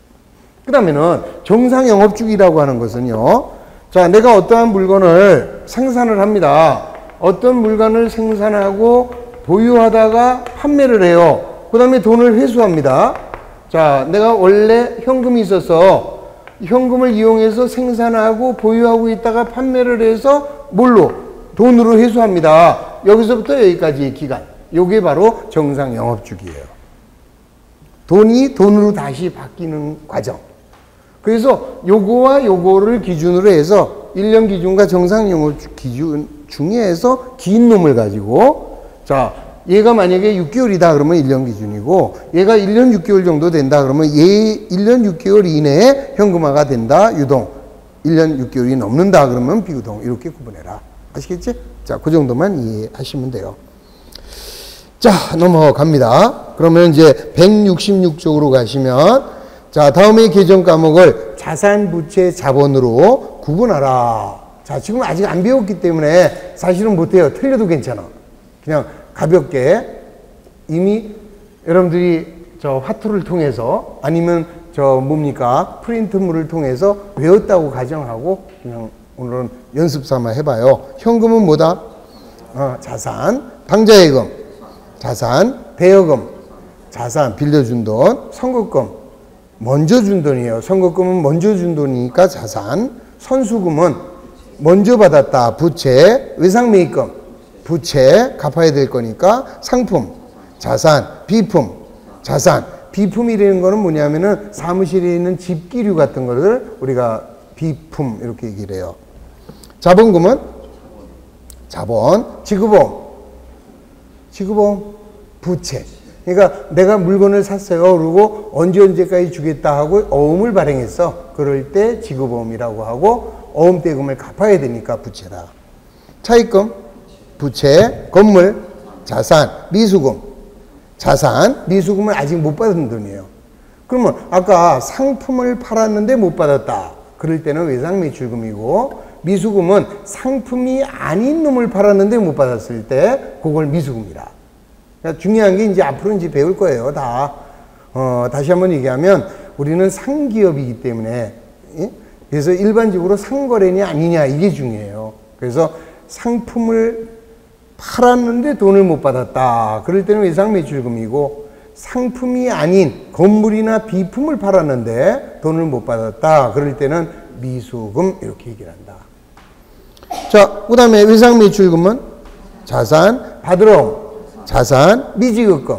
그 다음에는 정상영업주기라고 하는 것은요. 자, 내가 어떠한 물건을 생산을 합니다. 어떤 물건을 생산하고 보유하다가 판매를 해요. 그 다음에 돈을 회수합니다. 자, 내가 원래 현금이 있어서 현금을 이용해서 생산하고 보유하고 있다가 판매를 해서 뭘로? 돈으로 회수합니다. 여기서부터 여기까지 기간. 요게 바로 정상영업주기예요. 돈이 돈으로 다시 바뀌는 과정. 그래서 요거와 요거를 기준으로 해서 1년 기준과 정상영업 기준 중에서 긴 놈을 가지고 자, 얘가 만약에 6개월이다 그러면 1년 기준이고 얘가 1년 6개월 정도 된다 그러면 얘 1년 6개월 이내에 현금화가 된다. 유동. 1년 6개월이 넘는다 그러면 비유동. 이렇게 구분해라. 아시겠지? 자, 그 정도만 이해하시면 돼요. 자, 넘어갑니다. 그러면 이제 166쪽으로 가시면 자, 다음에 개정 과목을 자산, 부채, 자본으로 구분하라. 자, 지금 아직 안 배웠기 때문에 사실은 못해요. 틀려도 괜찮아. 그냥 가볍게 이미 여러분들이 저 화투를 통해서 아니면 저 뭡니까? 프린트물을 통해서 외웠다고 가정하고 그냥 오늘은 연습 삼아 해봐요. 현금은 뭐다? 자산. 당좌예금. 자산. 대여금. 자산. 빌려준 돈. 선급금. 먼저 준 돈이에요. 선거금은 먼저 준 돈이니까 자산. 선수금은 먼저 받았다. 부채. 외상매입금. 부채. 갚아야 될 거니까 상품. 자산. 비품. 자산. 비품이라는 거는 뭐냐면은 사무실에 있는 집기류 같은 거를 우리가 비품 이렇게 얘기를 해요. 자본금은 자본. 지급보험. 지급보험. 부채. 그러니까 내가 물건을 샀어요. 그리고 언제까지 주겠다 하고 어음을 발행했어. 그럴 때 지급보험이라고 하고 어음대금을 갚아야 되니까 부채다. 차입금, 부채, 건물, 자산, 미수금. 자산, 미수금은 아직 못 받은 돈이에요. 그러면 아까 상품을 팔았는데 못 받았다. 그럴 때는 외상매출금이고 미수금은 상품이 아닌 놈을 팔았는데 못 받았을 때 그걸 미수금이라. 그러니까 중요한 게 이제 앞으로 이제 배울 거예요. 다. 다시 한번 얘기하면 우리는 상기업이기 때문에 예? 그래서 일반적으로 상거래냐 아니냐 이게 중요해요. 그래서 상품을 팔았는데 돈을 못 받았다. 그럴 때는 외상매출금이고 상품이 아닌 건물이나 비품을 팔았는데 돈을 못 받았다. 그럴 때는 미수금 이렇게 얘기를 한다. 자, 그 다음에 외상매출금은 자산, 받으러 자산, 미지급금,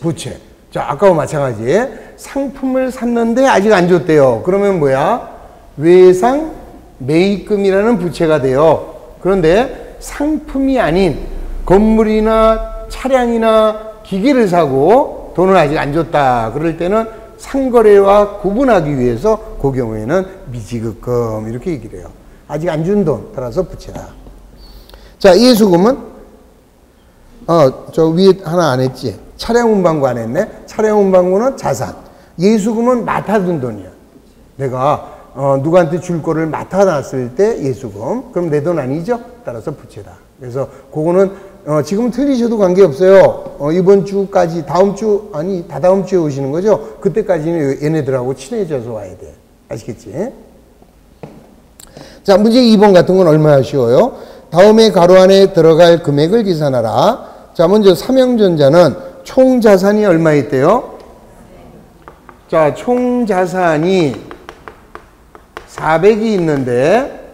부채. 자, 아까와 마찬가지. 상품을 샀는데 아직 안 줬대요. 그러면 뭐야? 외상 매입금이라는 부채가 돼요. 그런데 상품이 아닌 건물이나 차량이나 기계를 사고 돈을 아직 안 줬다. 그럴 때는 상거래와 구분하기 위해서 그 경우에는 미지급금 이렇게 얘기를 해요. 아직 안 준 돈 따라서 부채다. 자, 예수금은 저 위에 하나 안 했지? 차량 운반구 안 했네? 차량 운반구는 자산. 예수금은 맡아둔 돈이야. 내가 누구한테 줄 거를 맡아놨을 때 예수금. 그럼 내 돈 아니죠? 따라서 부채다. 그래서 그거는 지금 틀리셔도 관계없어요. 이번 주까지 다음 주 아니 다다음 주에 오시는 거죠? 그때까지는 얘네들하고 친해져서 와야 돼. 아시겠지? 자, 문제 2번 같은 건 얼마나 쉬워요? 다음에 가로 안에 들어갈 금액을 계산하라. 자, 먼저 삼형전자는 총 자산이 얼마 있대요? 자, 총 자산이 400이 있는데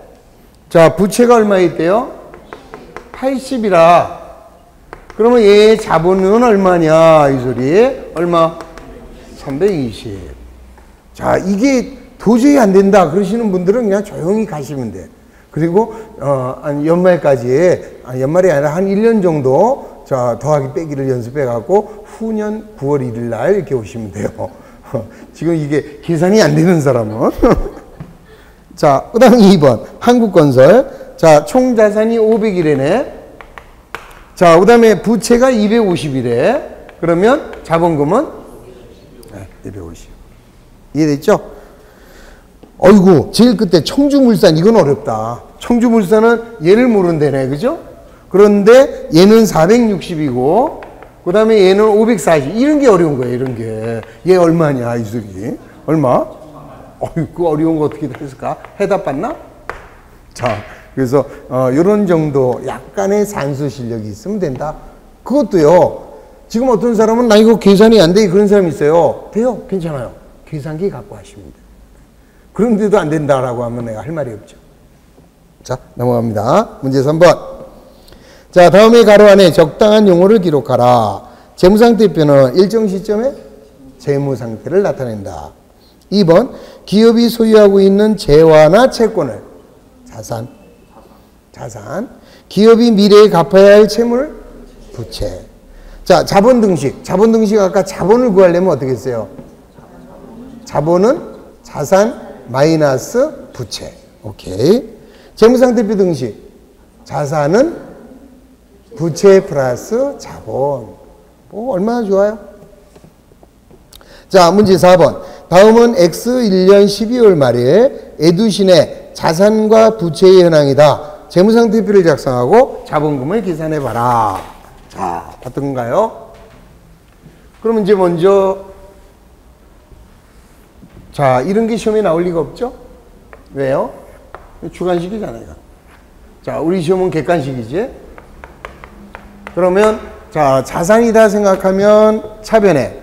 자, 부채가 얼마 있대요? 80이라. 그러면 얘 자본은 얼마냐? 이 소리. 얼마? 320. 자, 이게 도저히 안 된다 그러시는 분들은 그냥 조용히 가시면 돼. 그리고 연말까지 연말이 아니라 한 1년 정도 자, 더하기 빼기를 연습해 갖고 후년 9월 1일 날 이렇게 오시면 돼요. 지금 이게 계산이 안 되는 사람은 자, 그 다음 2번 한국건설. 자, 총 자산이 500이래네. 자, 그 다음에 부채가 250이래. 그러면 자본금은 250. 이해됐죠? 어이구, 제일 끝에 청주물산, 이건 어렵다. 청주물산은 얘를 모른다네, 그죠? 그런데 얘는 460이고, 그 다음에 얘는 540. 이런 게 어려운 거예요, 이런 게. 얘 얼마냐, 이슬이? 얼마? 어이구, 어려운 거 어떻게 됐을까? 해답 봤나? 자, 그래서, 요런 정도 약간의 산수 실력이 있으면 된다. 그것도요, 지금 어떤 사람은 나 이거 계산이 안 돼. 그런 사람이 있어요. 돼요. 괜찮아요. 계산기 갖고 하시면 돼요. 그런데도 안 된다라고 하면 내가 할 말이 없죠. 자, 넘어갑니다. 문제 3번. 자, 다음에 가로 안에 적당한 용어를 기록하라. 재무상태표는 일정 시점에 재무상태를 나타낸다. 2번. 기업이 소유하고 있는 재화나 채권을 자산. 기업이 미래에 갚아야 할 채물 부채. 자, 자본 등식. 자본 등식 아까 자본을 구하려면 어떻게 했어요? 자본은 자산 마이너스 부채. 오케이. 재무상태표 등식. 자산은 부채 플러스 자본. 뭐 얼마나 좋아요? 자, 문제 4번. 다음은 X 1년 12월 말일 에두신의 자산과 부채의 현황이다. 재무상태표를 작성하고 자본금을 계산해봐라. 자, 어떤가요? 그럼 이제 먼저, 자, 이런 게 시험에 나올 리가 없죠? 왜요? 주관식이잖아요. 자, 우리 시험은 객관식이지? 그러면, 자, 자산이다 생각하면 차변에,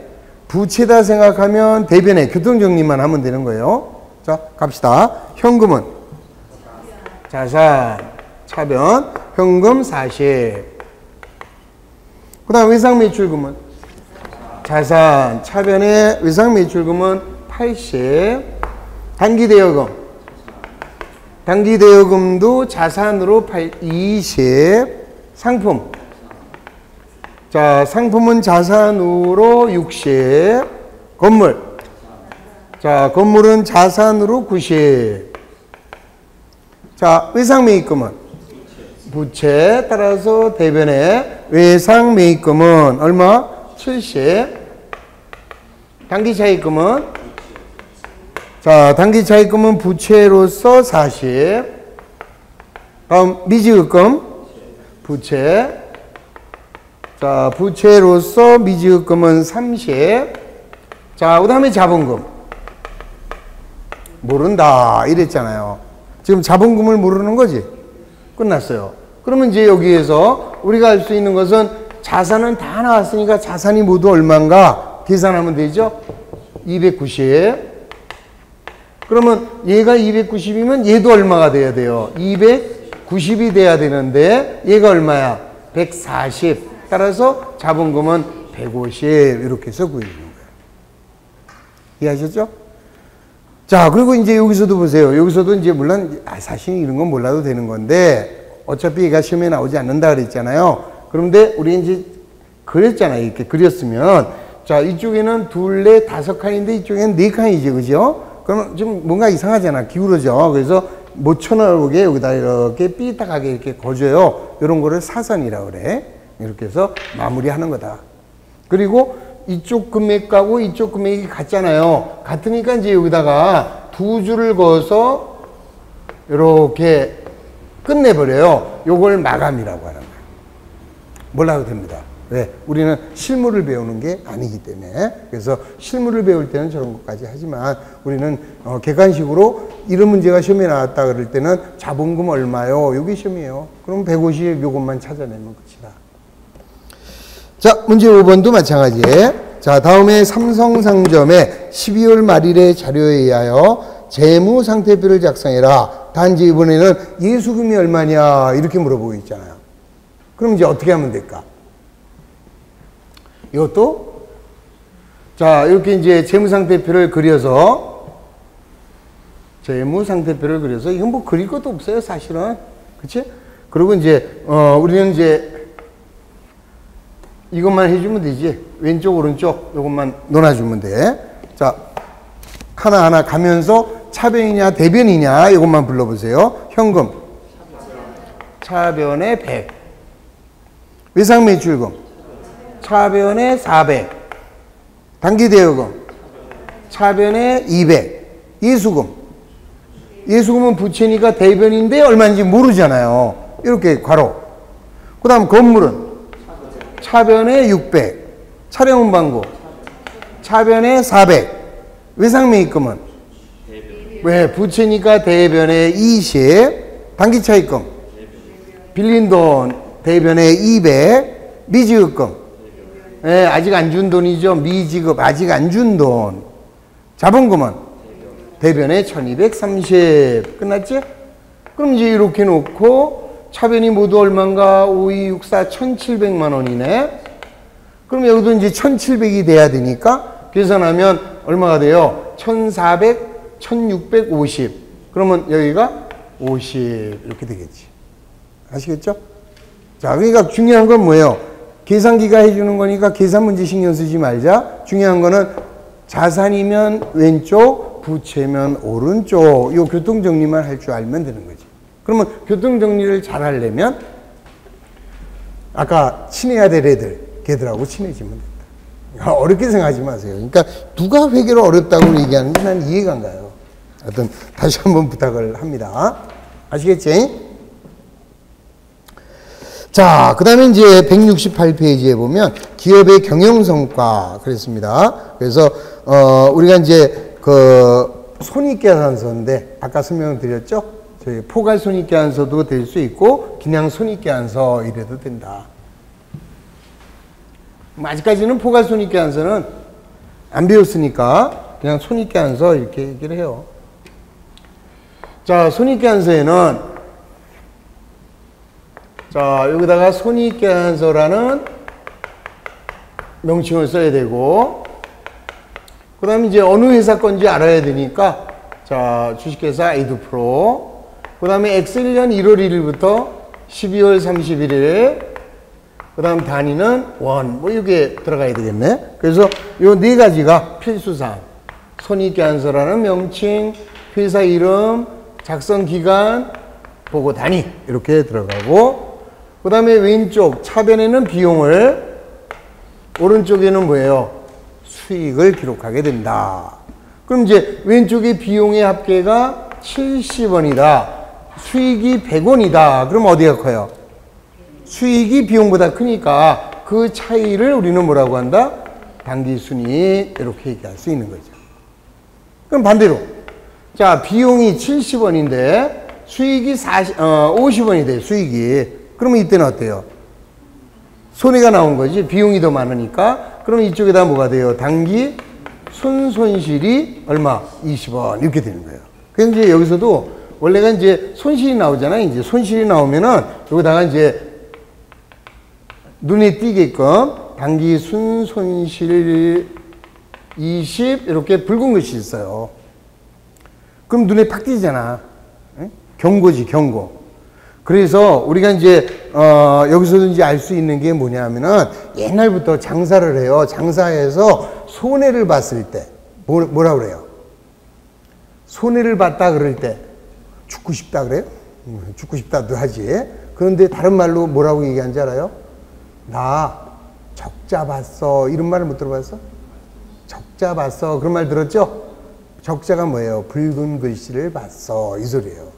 부채다 생각하면 대변에 교통정리만 하면 되는 거예요. 자, 갑시다. 현금은? 자산, 차변, 현금 40. 그 다음 외상매출금은? 자산, 차변에 외상매출금은 80. 단기대여금. 단기대여금도 자산으로 20. 상품. 자, 상품은 자산으로 60. 건물. 자, 건물은 자산으로 90. 자, 외상매입금은? 부채. 따라서 대변에 외상매입금은 얼마? 70. 단기차입금은? 자, 단기차입금은 부채로서 40. 다음 미지급금. 부채. 자, 부채로서 미지급금은 30. 자, 그 다음에 자본금. 모른다. 이랬잖아요. 지금 자본금을 모르는 거지? 끝났어요. 그러면 이제 여기에서 우리가 알 수 있는 것은 자산은 다 나왔으니까 자산이 모두 얼마인가 계산하면 되죠? 290. 그러면 얘가 290이면 얘도 얼마가 돼야 돼요? 290이 돼야 되는데 얘가 얼마야? 140. 따라서 자본금은 150. 이렇게 해서 구해주는 거예요. 이해하셨죠? 자, 그리고 이제 여기서도 보세요. 여기서도 이제 물론 사실 이런 건 몰라도 되는 건데 어차피 얘가 시험에 나오지 않는다 그랬잖아요. 그런데 우리 이제 그렸잖아요. 이렇게 그렸으면 자, 이쪽에는 둘, 넷, 5칸인데 이쪽에는 4칸이지, 그죠? 그러면 좀 뭔가 이상하잖아. 기울어져. 그래서 못 쳐나오게 여기다 이렇게 삐딱하게 이렇게 거줘요. 이런 거를 사선이라고 그래. 이렇게 해서 마무리하는 거다. 그리고 이쪽 금액하고 이쪽 금액이 같잖아요. 같으니까 이제 여기다가 두 줄을 그어서 이렇게 끝내버려요. 요걸 마감이라고 하는 거예요. 몰라도 됩니다. 왜? 우리는 실물을 배우는 게 아니기 때문에. 그래서 실물을 배울 때는 저런 것까지 하지만 우리는 객관식으로 이런 문제가 시험에 나왔다 그럴 때는 자본금 얼마요? 요게 시험이에요. 그럼 150 요것만 찾아내면 끝이다. 자, 문제 5번도 마찬가지. 자, 다음에 삼성상점의 12월 말일의 자료에 의하여 재무상태표를 작성해라. 단지 이번에는 예수금이 얼마냐 이렇게 물어보고 있잖아요. 그럼 이제 어떻게 하면 될까? 이것도 자, 이렇게 이제 재무상태표를 그려서 이건 뭐 그릴 것도 없어요, 사실은. 그치? 그리고 이제 우리는 이제 이것만 해주면 되지. 왼쪽, 오른쪽 이것만 놀아주면 돼. 자, 하나하나 가면서 차변이냐 대변이냐 이것만 불러보세요. 현금. 차변에 100. 외상매출금. 차변에 400. 단기대여금. 차변에 200. 예수금. 예수금은 부채니까 대변인데 얼마인지 모르잖아요. 이렇게 괄호. 그 다음 건물은 차변에 600, 차량운반고 차변에 400, 외상매입금은 왜 부채니까 대변에 20, 단기차입금 빌린 돈 대변에 200, 미지급금 아직 안 준 돈이죠. 미지급 아직 안 준 돈. 자본금은 대변에 1230. 끝났지? 그럼 이제 이렇게 놓고 차변이 모두 얼마인가? 5, 2, 6, 4, 1700만 원이네. 그럼 여기도 이제 1700이 돼야 되니까 계산하면 얼마가 돼요? 1400, 1650. 그러면 여기가 50 이렇게 되겠지. 아시겠죠? 자, 그러니까 중요한 건 뭐예요? 계산기가 해주는 거니까 계산 문제 신경 쓰지 말자. 중요한 거는 자산이면 왼쪽, 부채면 오른쪽. 요 교통정리만 할 줄 알면 되는 거지. 그러면 교통정리를 잘 하려면 아까 친해야 될 애들, 걔들하고 친해지면 된다. 어렵게 생각하지 마세요. 그러니까 누가 회계를 어렵다고 얘기하는지 난 이해가 안 가요. 하여튼 다시 한번 부탁을 합니다. 아시겠지? 자, 그 다음에 이제 168페이지에 보면 기업의 경영성과 그랬습니다. 그래서, 우리가 이제 그 손익계산서인데 아까 설명을 드렸죠? 저희 포괄 손익계산서도 될 수 있고 그냥 손익계산서 이래도 된다. 아직까지는 포괄 손익계산서는 안 배웠으니까 그냥 손익계산서 이렇게 얘기를 해요. 자, 손익계산서에는 자, 여기다가 손익계산서라는 명칭을 써야 되고, 그 다음에 이제 어느 회사 건지 알아야 되니까, 자, 주식회사 에이드프로, 그 다음에 엑셀년 1월 1일부터 12월 31일, 그 다음 단위는 원, 뭐 이게 들어가야 되겠네. 그래서 요 네 가지가 필수사항. 손익계산서라는 명칭, 회사 이름, 작성 기간, 보고 단위 이렇게 들어가고, 그 다음에 왼쪽 차변에는 비용을, 오른쪽에는 뭐예요? 수익을 기록하게 된다. 그럼 이제 왼쪽에 비용의 합계가 70원이다. 수익이 100원이다. 그럼 어디가 커요? 수익이 비용보다 크니까 그 차이를 우리는 뭐라고 한다? 당기순이익 이렇게 얘기할 수 있는 거죠. 그럼 반대로 자, 비용이 70원인데 수익이 50원이 돼, 수익이. 그러면 이때는 어때요? 손해가 나온 거지. 비용이 더 많으니까. 그럼 이쪽에다 뭐가 돼요? 당기 순손실이 얼마? 20원. 이렇게 되는 거예요. 그래서 이제 여기서도 원래가 이제 손실이 나오잖아요. 이제 손실이 나오면은 여기다가 이제 눈에 띄게끔 당기 순손실 20 이렇게 붉은 글씨 있어요. 그럼 눈에 팍 띄잖아. 경고지, 경고. 그래서 우리가 이제 여기서도 이제 알 수 있는 게 뭐냐면은 옛날부터 장사를 해요. 장사해서 손해를 봤을 때 뭐라 그래요? 손해를 봤다 그럴 때 죽고 싶다 그래요? 죽고 싶다도 하지. 그런데 다른 말로 뭐라고 얘기하는지 알아요? 나 적자 봤어. 이런 말을 못 들어봤어? 적자 봤어. 그런 말 들었죠? 적자가 뭐예요? 붉은 글씨를 봤어. 이 소리예요.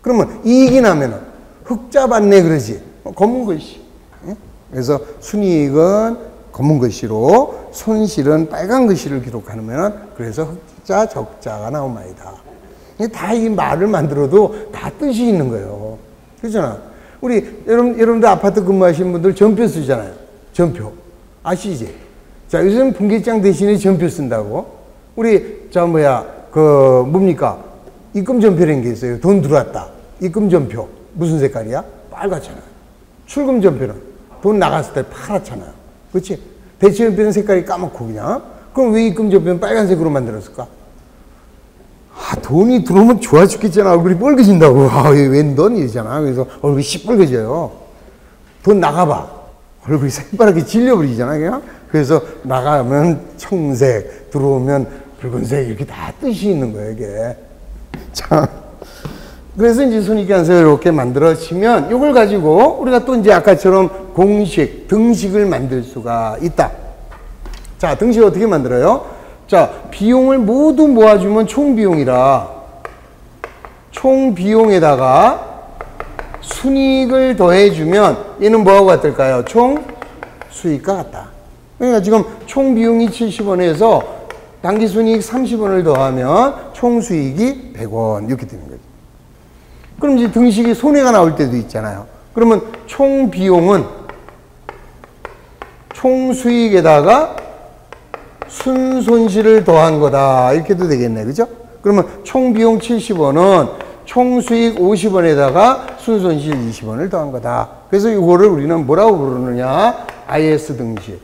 그러면 이익이 나면은 흑자 봤네 그러지. 검은 글씨. 그래서 순이익은 검은 글씨로 손실은 빨간 글씨를 기록하면 그래서 흑자 적자가 나온 말이다. 다 이 말을 만들어도 다 뜻이 있는 거예요. 그렇잖아. 우리 여러분들 아파트 근무하시는 분들 전표 쓰잖아요. 전표. 아시지? 자, 요즘 분기장 대신에 전표 쓴다고. 우리 뭡니까? 입금 전표라는 게 있어요. 돈 들어왔다. 입금 전표. 무슨 색깔이야? 빨갛잖아요. 출금 전표는 돈 나갔을 때 파랗잖아요. 그렇지? 대체 전표는 색깔이 까맣고 그냥. 그럼 왜 입금 전표는 빨간색으로 만들었을까? 돈이 들어오면 좋아 죽겠잖아. 얼굴이 빨개진다고. 웬 돈? 이러잖아. 그래서 얼굴이 시뻘개져요. 돈 나가봐. 얼굴이 새파랗게 질려버리잖아. 그냥. 그래서 나가면 청색, 들어오면 붉은색, 이렇게 다 뜻이 있는 거예요, 이게. 자. 그래서 이제 손익계산서 이렇게 만들어지면 이걸 가지고 우리가 또 이제 아까처럼 공식, 등식을 만들 수가 있다. 자, 등식 어떻게 만들어요? 자, 비용을 모두 모아주면 총 비용이라 총 비용에다가 순이익을 더해주면 얘는 뭐하고 같을까요? 총 수익과 같다. 그러니까 지금 총 비용이 70원에서 당기순이익 30원을 더하면 총 수익이 100원 이렇게 되는 거죠. 그럼 이제 등식이 손해가 나올 때도 있잖아요. 그러면 총 비용은 총 수익에다가 순손실을 더한 거다 이렇게 도 되겠네. 그죠? 그러면 총 비용 70원은 총 수익 50원에다가 순손실 20원을 더한 거다. 그래서 이거를 우리는 뭐라고 부르느냐? IS 등식.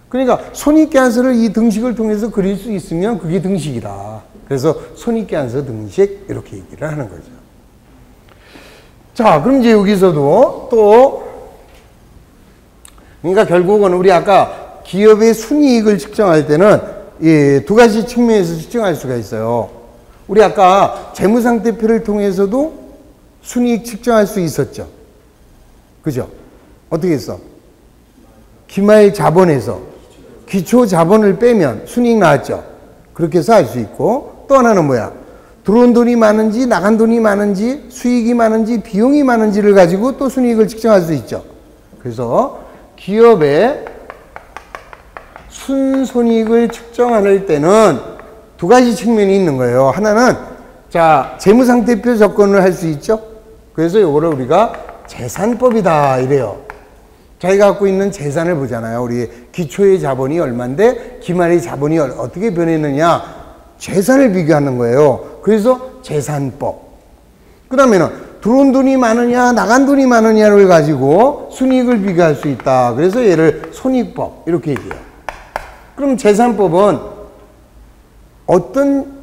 그러니까 손익계산서를 이 등식을 통해서 그릴 수 있으면 그게 등식이다. 그래서 손익계산서 등식 이렇게 얘기를 하는 거죠. 자, 그럼 이제 여기서도 또 그러니까 결국은 우리 아까 기업의 순이익을 측정할 때는 이 두 가지 측면에서 측정할 수가 있어요. 우리 아까 재무상태표를 통해서도 순이익 측정할 수 있었죠. 그죠? 어떻게 했어? 기말 자본에서 기초 자본을 빼면 순이익 나왔죠. 그렇게 해서 알 수 있고, 또 하나는 뭐야? 들어온 돈이 많은지 나간 돈이 많은지 수익이 많은지 비용이 많은지를 가지고 또 순이익을 측정할 수 있죠. 그래서 기업의 순손익을 측정할 때는 두 가지 측면이 있는 거예요. 하나는 자 재무상태표 접근을 할 수 있죠. 그래서 이거를 우리가 재산법이다 이래요. 자기가 갖고 있는 재산을 보잖아요. 우리 기초의 자본이 얼마인데 기말의 자본이 어떻게 변했느냐, 재산을 비교하는 거예요. 그래서 재산법. 그 다음에는 들어온 돈이 많으냐 나간 돈이 많으냐를 가지고 순이익을 비교할 수 있다. 그래서 얘를 손익법 이렇게 얘기해요. 그럼 재산법은 어떤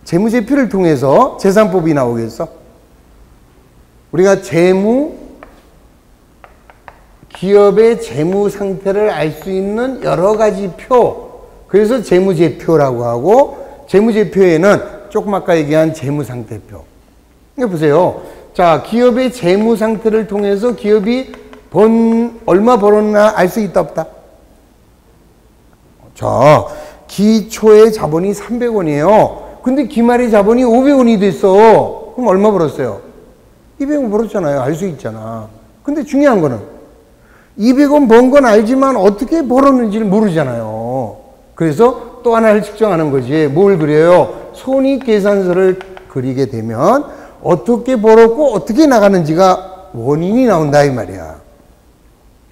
재무제표를 통해서 재산법이 나오겠어? 우리가 기업의 재무 상태를 알 수 있는 여러 가지 표, 그래서 재무제표라고 하고, 재무제표에는 조금 아까 얘기한 재무상태표. 이거 보세요. 자, 기업의 재무 상태를 통해서 기업이 얼마 벌었나 알 수 있다 없다? 자, 기초의 자본이 300원이에요. 근데 기말의 자본이 500원이 됐어. 그럼 얼마 벌었어요? 200원 벌었잖아요. 알 수 있잖아. 근데 중요한 거는 200원 번 건 알지만 어떻게 벌었는지를 모르잖아요. 그래서 또 하나를 측정하는 거지. 뭘 그려요? 손익계산서를 그리게 되면 어떻게 벌었고 어떻게 나가는지가 원인이 나온다 이 말이야.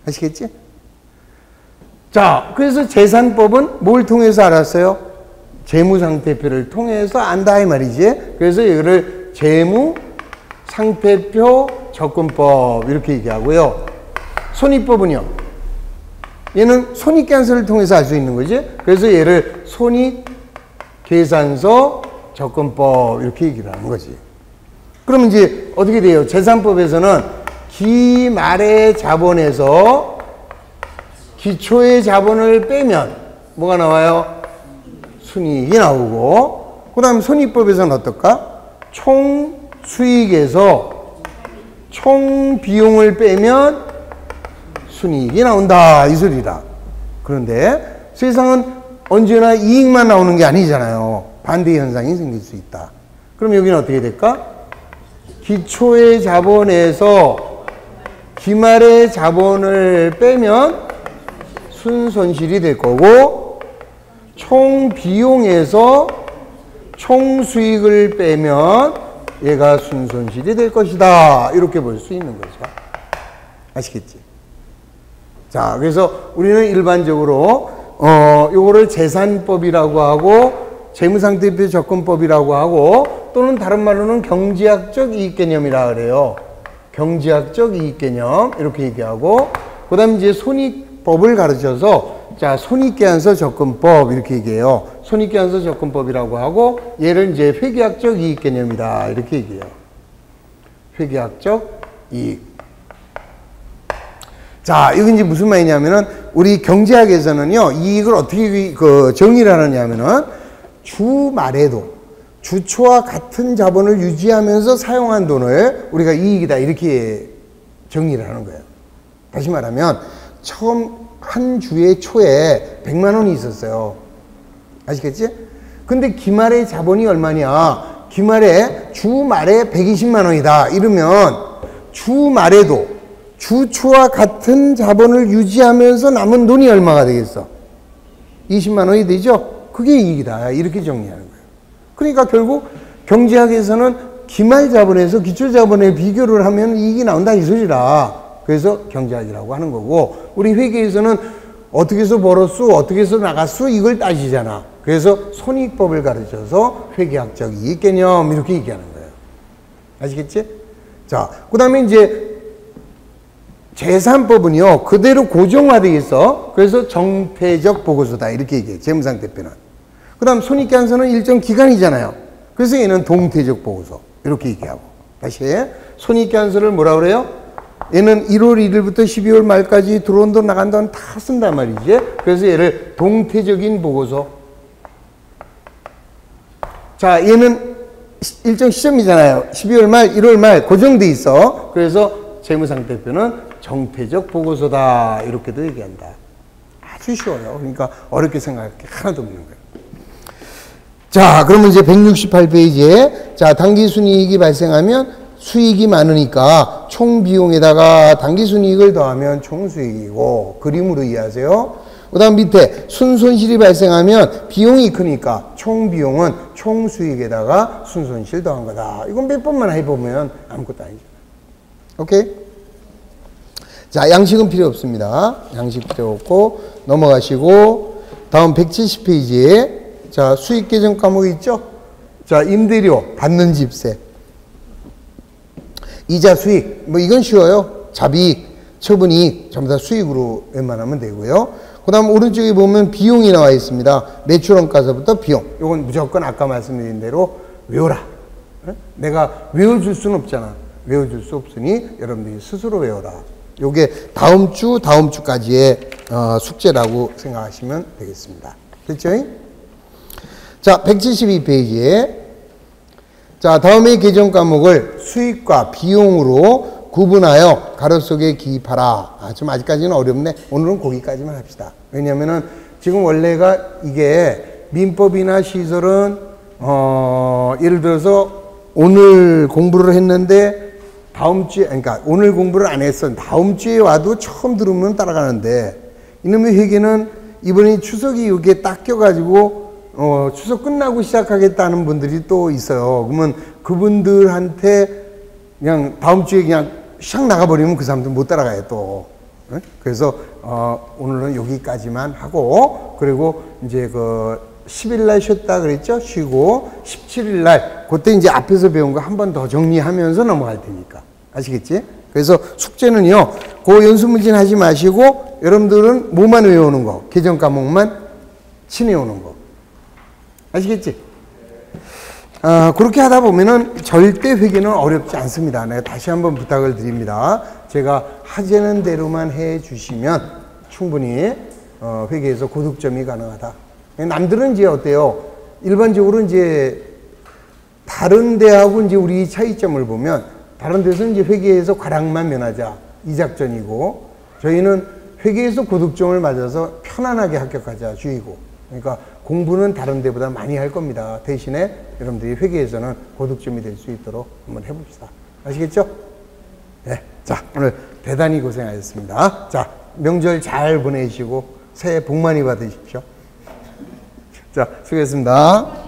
아시겠지? 자, 그래서 재산법은 뭘 통해서 알았어요? 재무상태표를 통해서 안다 이 말이지. 그래서 이거를 재무상태표 접근법 이렇게 얘기하고요. 손익법은요, 얘는 손익계산서를 통해서 알 수 있는 거지. 그래서 얘를 손익계산서 접근법 이렇게 얘기를 하는 거지. 그럼 이제 어떻게 돼요? 재산법에서는 기말의 자본에서 기초의 자본을 빼면 뭐가 나와요? 순이익이 나오고, 그 다음 손익법에서는 어떨까? 총 수익에서 총 비용을 빼면 순이익이 나온다 이 소리다. 그런데 세상은 언제나 이익만 나오는 게 아니잖아요. 반대 현상이 생길 수 있다. 그럼 여기는 어떻게 될까? 기초의 자본에서 기말의 자본을 빼면 순손실이 될 거고, 총 비용에서 총 수익을 빼면 얘가 순손실이 될 것이다. 이렇게 볼 수 있는 거죠. 아시겠지? 자, 그래서 우리는 일반적으로 요거를 재산법이라고 하고 재무상태표 접근법이라고 하고, 또는 다른 말로는 경제학적 이익개념이라 그래요. 경제학적 이익개념 이렇게 얘기하고, 그 다음에 이제 손익법을 가르쳐서 자 손익계산서 접근법 이렇게 얘기해요. 손익계산서 접근법이라고 하고, 얘를 이제 회계학적 이익개념이다 이렇게 얘기해요. 회계학적 이익. 자, 이건 이제 무슨 말이냐면은 우리 경제학에서는요 이익을 어떻게 정의를 하느냐면은 주 말에도 주초와 같은 자본을 유지하면서 사용한 돈을 우리가 이익이다 이렇게 정의를 하는 거예요. 다시 말하면 처음 한 주의 초에 100만 원이 있었어요. 아시겠지? 근데 기말의 자본이 얼마냐? 기말에 주말에 120만 원이다 이러면 주말에도 주초와 같은 자본을 유지하면서 남은 돈이 얼마가 되겠어? 20만 원이 되죠? 그게 이익이다. 이렇게 정리하는 거예요. 그러니까 결국 경제학에서는 기말 자본에서 기초 자본에 비교를 하면 이익이 나온다 이 소리라. 그래서 경제학이라고 하는 거고, 우리 회계에서는 어떻게 해서 벌었어, 어떻게 해서 나갔어 이걸 따지잖아. 그래서 손익법을 가르쳐서 회계학적 이익 개념 이렇게 얘기하는 거예요. 아시겠지? 자, 그 다음에 이제 재산법은요 그대로 고정화되어 있어. 그래서 정폐적 보고서다 이렇게 얘기해요. 재무상태표는. 그 다음 손익계산서는 일정 기간이잖아요. 그래서 얘는 동태적 보고서 이렇게 얘기하고. 다시 손익계산서를 뭐라 그래요? 얘는 1월 1일부터 12월 말까지 들어온 돈 나간 돈 다 쓴단 말이지. 그래서 얘를 동태적인 보고서. 자, 얘는 일정 시점이잖아요. 12월 말, 1월 말 고정돼 있어. 그래서 재무상태표는 정태적 보고서다 이렇게도 얘기한다. 아주 쉬워요. 그러니까 어렵게 생각할 게 하나도 없는 거예요. 자, 그러면 이제 168페이지에 자, 당기순이익이 발생하면 수익이 많으니까 총 비용에다가 당기순이익을 더하면 총수익이고, 그림으로 이해하세요. 그 다음 밑에 순손실이 발생하면 비용이 크니까 총 비용은 총수익에다가 순손실 더한 거다. 이건 몇 번만 해보면 아무것도 아니죠. 오케이? 자, 양식은 필요 없습니다. 양식 필요 없고 넘어가시고, 다음 170페이지에 자, 수익 계정 과목이 있죠? 자, 임대료, 받는 집세, 이자 수익, 뭐 이건 쉬워요. 자비익, 처분이익 전부 다 수익으로 웬만하면 되고요. 그 다음 오른쪽에 보면 비용이 나와 있습니다. 매출원가서부터 비용. 이건 무조건 아까 말씀드린 대로 외워라. 내가 외워줄 수는 없잖아. 외워줄 수 없으니 여러분들이 스스로 외워라. 요게 다음 주까지의 숙제라고 생각하시면 되겠습니다. 됐죠? 자, 172페이지에 자, 다음의 계정 과목을 수익과 비용으로 구분하여 가로 속에 기입하라. 좀 아직까지는 어렵네. 오늘은 거기까지만 합시다. 왜냐면은 지금 원래가 이게 민법이나 시설은 예를 들어서 오늘 공부를 했는데 다음 주에, 그러니까 오늘 공부를 안 했어. 다음 주에 와도 처음 들으면 따라가는데, 이놈의 회계는 이번에 추석이 이게 딱 껴가지고 추석 끝나고 시작하겠다는 분들이 또 있어요. 그러면 그분들한테 그냥 다음 주에 그냥 샥 나가버리면 그 사람들 못 따라가요 또. 그래서 오늘은 여기까지만 하고, 그리고 이제 그 10일 날 쉬었다 그랬죠? 쉬고 17일 날 그때 이제 앞에서 배운 거 한 번 더 정리하면서 넘어갈 테니까. 아시겠지? 그래서 숙제는요, 그 연습문제는 하지 마시고 여러분들은 뭐만 외우는 거, 계정 과목만 친해오는 거. 아시겠지? 그렇게 하다 보면은 절대 회계는 어렵지 않습니다. 내가 다시 한번 부탁을 드립니다. 제가 하자는 대로만 해 주시면 충분히 회계에서 고득점이 가능하다. 남들은 이제 어때요? 일반적으로 이제 다른 데하고 이제 우리 차이점을 보면, 다른 데서는 이제 회계에서 과락만 면하자 이 작전이고, 저희는 회계에서 고득점을 맞아서 편안하게 합격하자 주의고. 그러니까 공부는 다른 데보다 많이 할 겁니다. 대신에 여러분들이 회계에서는 고득점이 될 수 있도록 한번 해봅시다. 아시겠죠? 네. 자, 오늘 대단히 고생하셨습니다. 자, 명절 잘 보내시고 새해 복 많이 받으십시오. 자, 수고했습니다.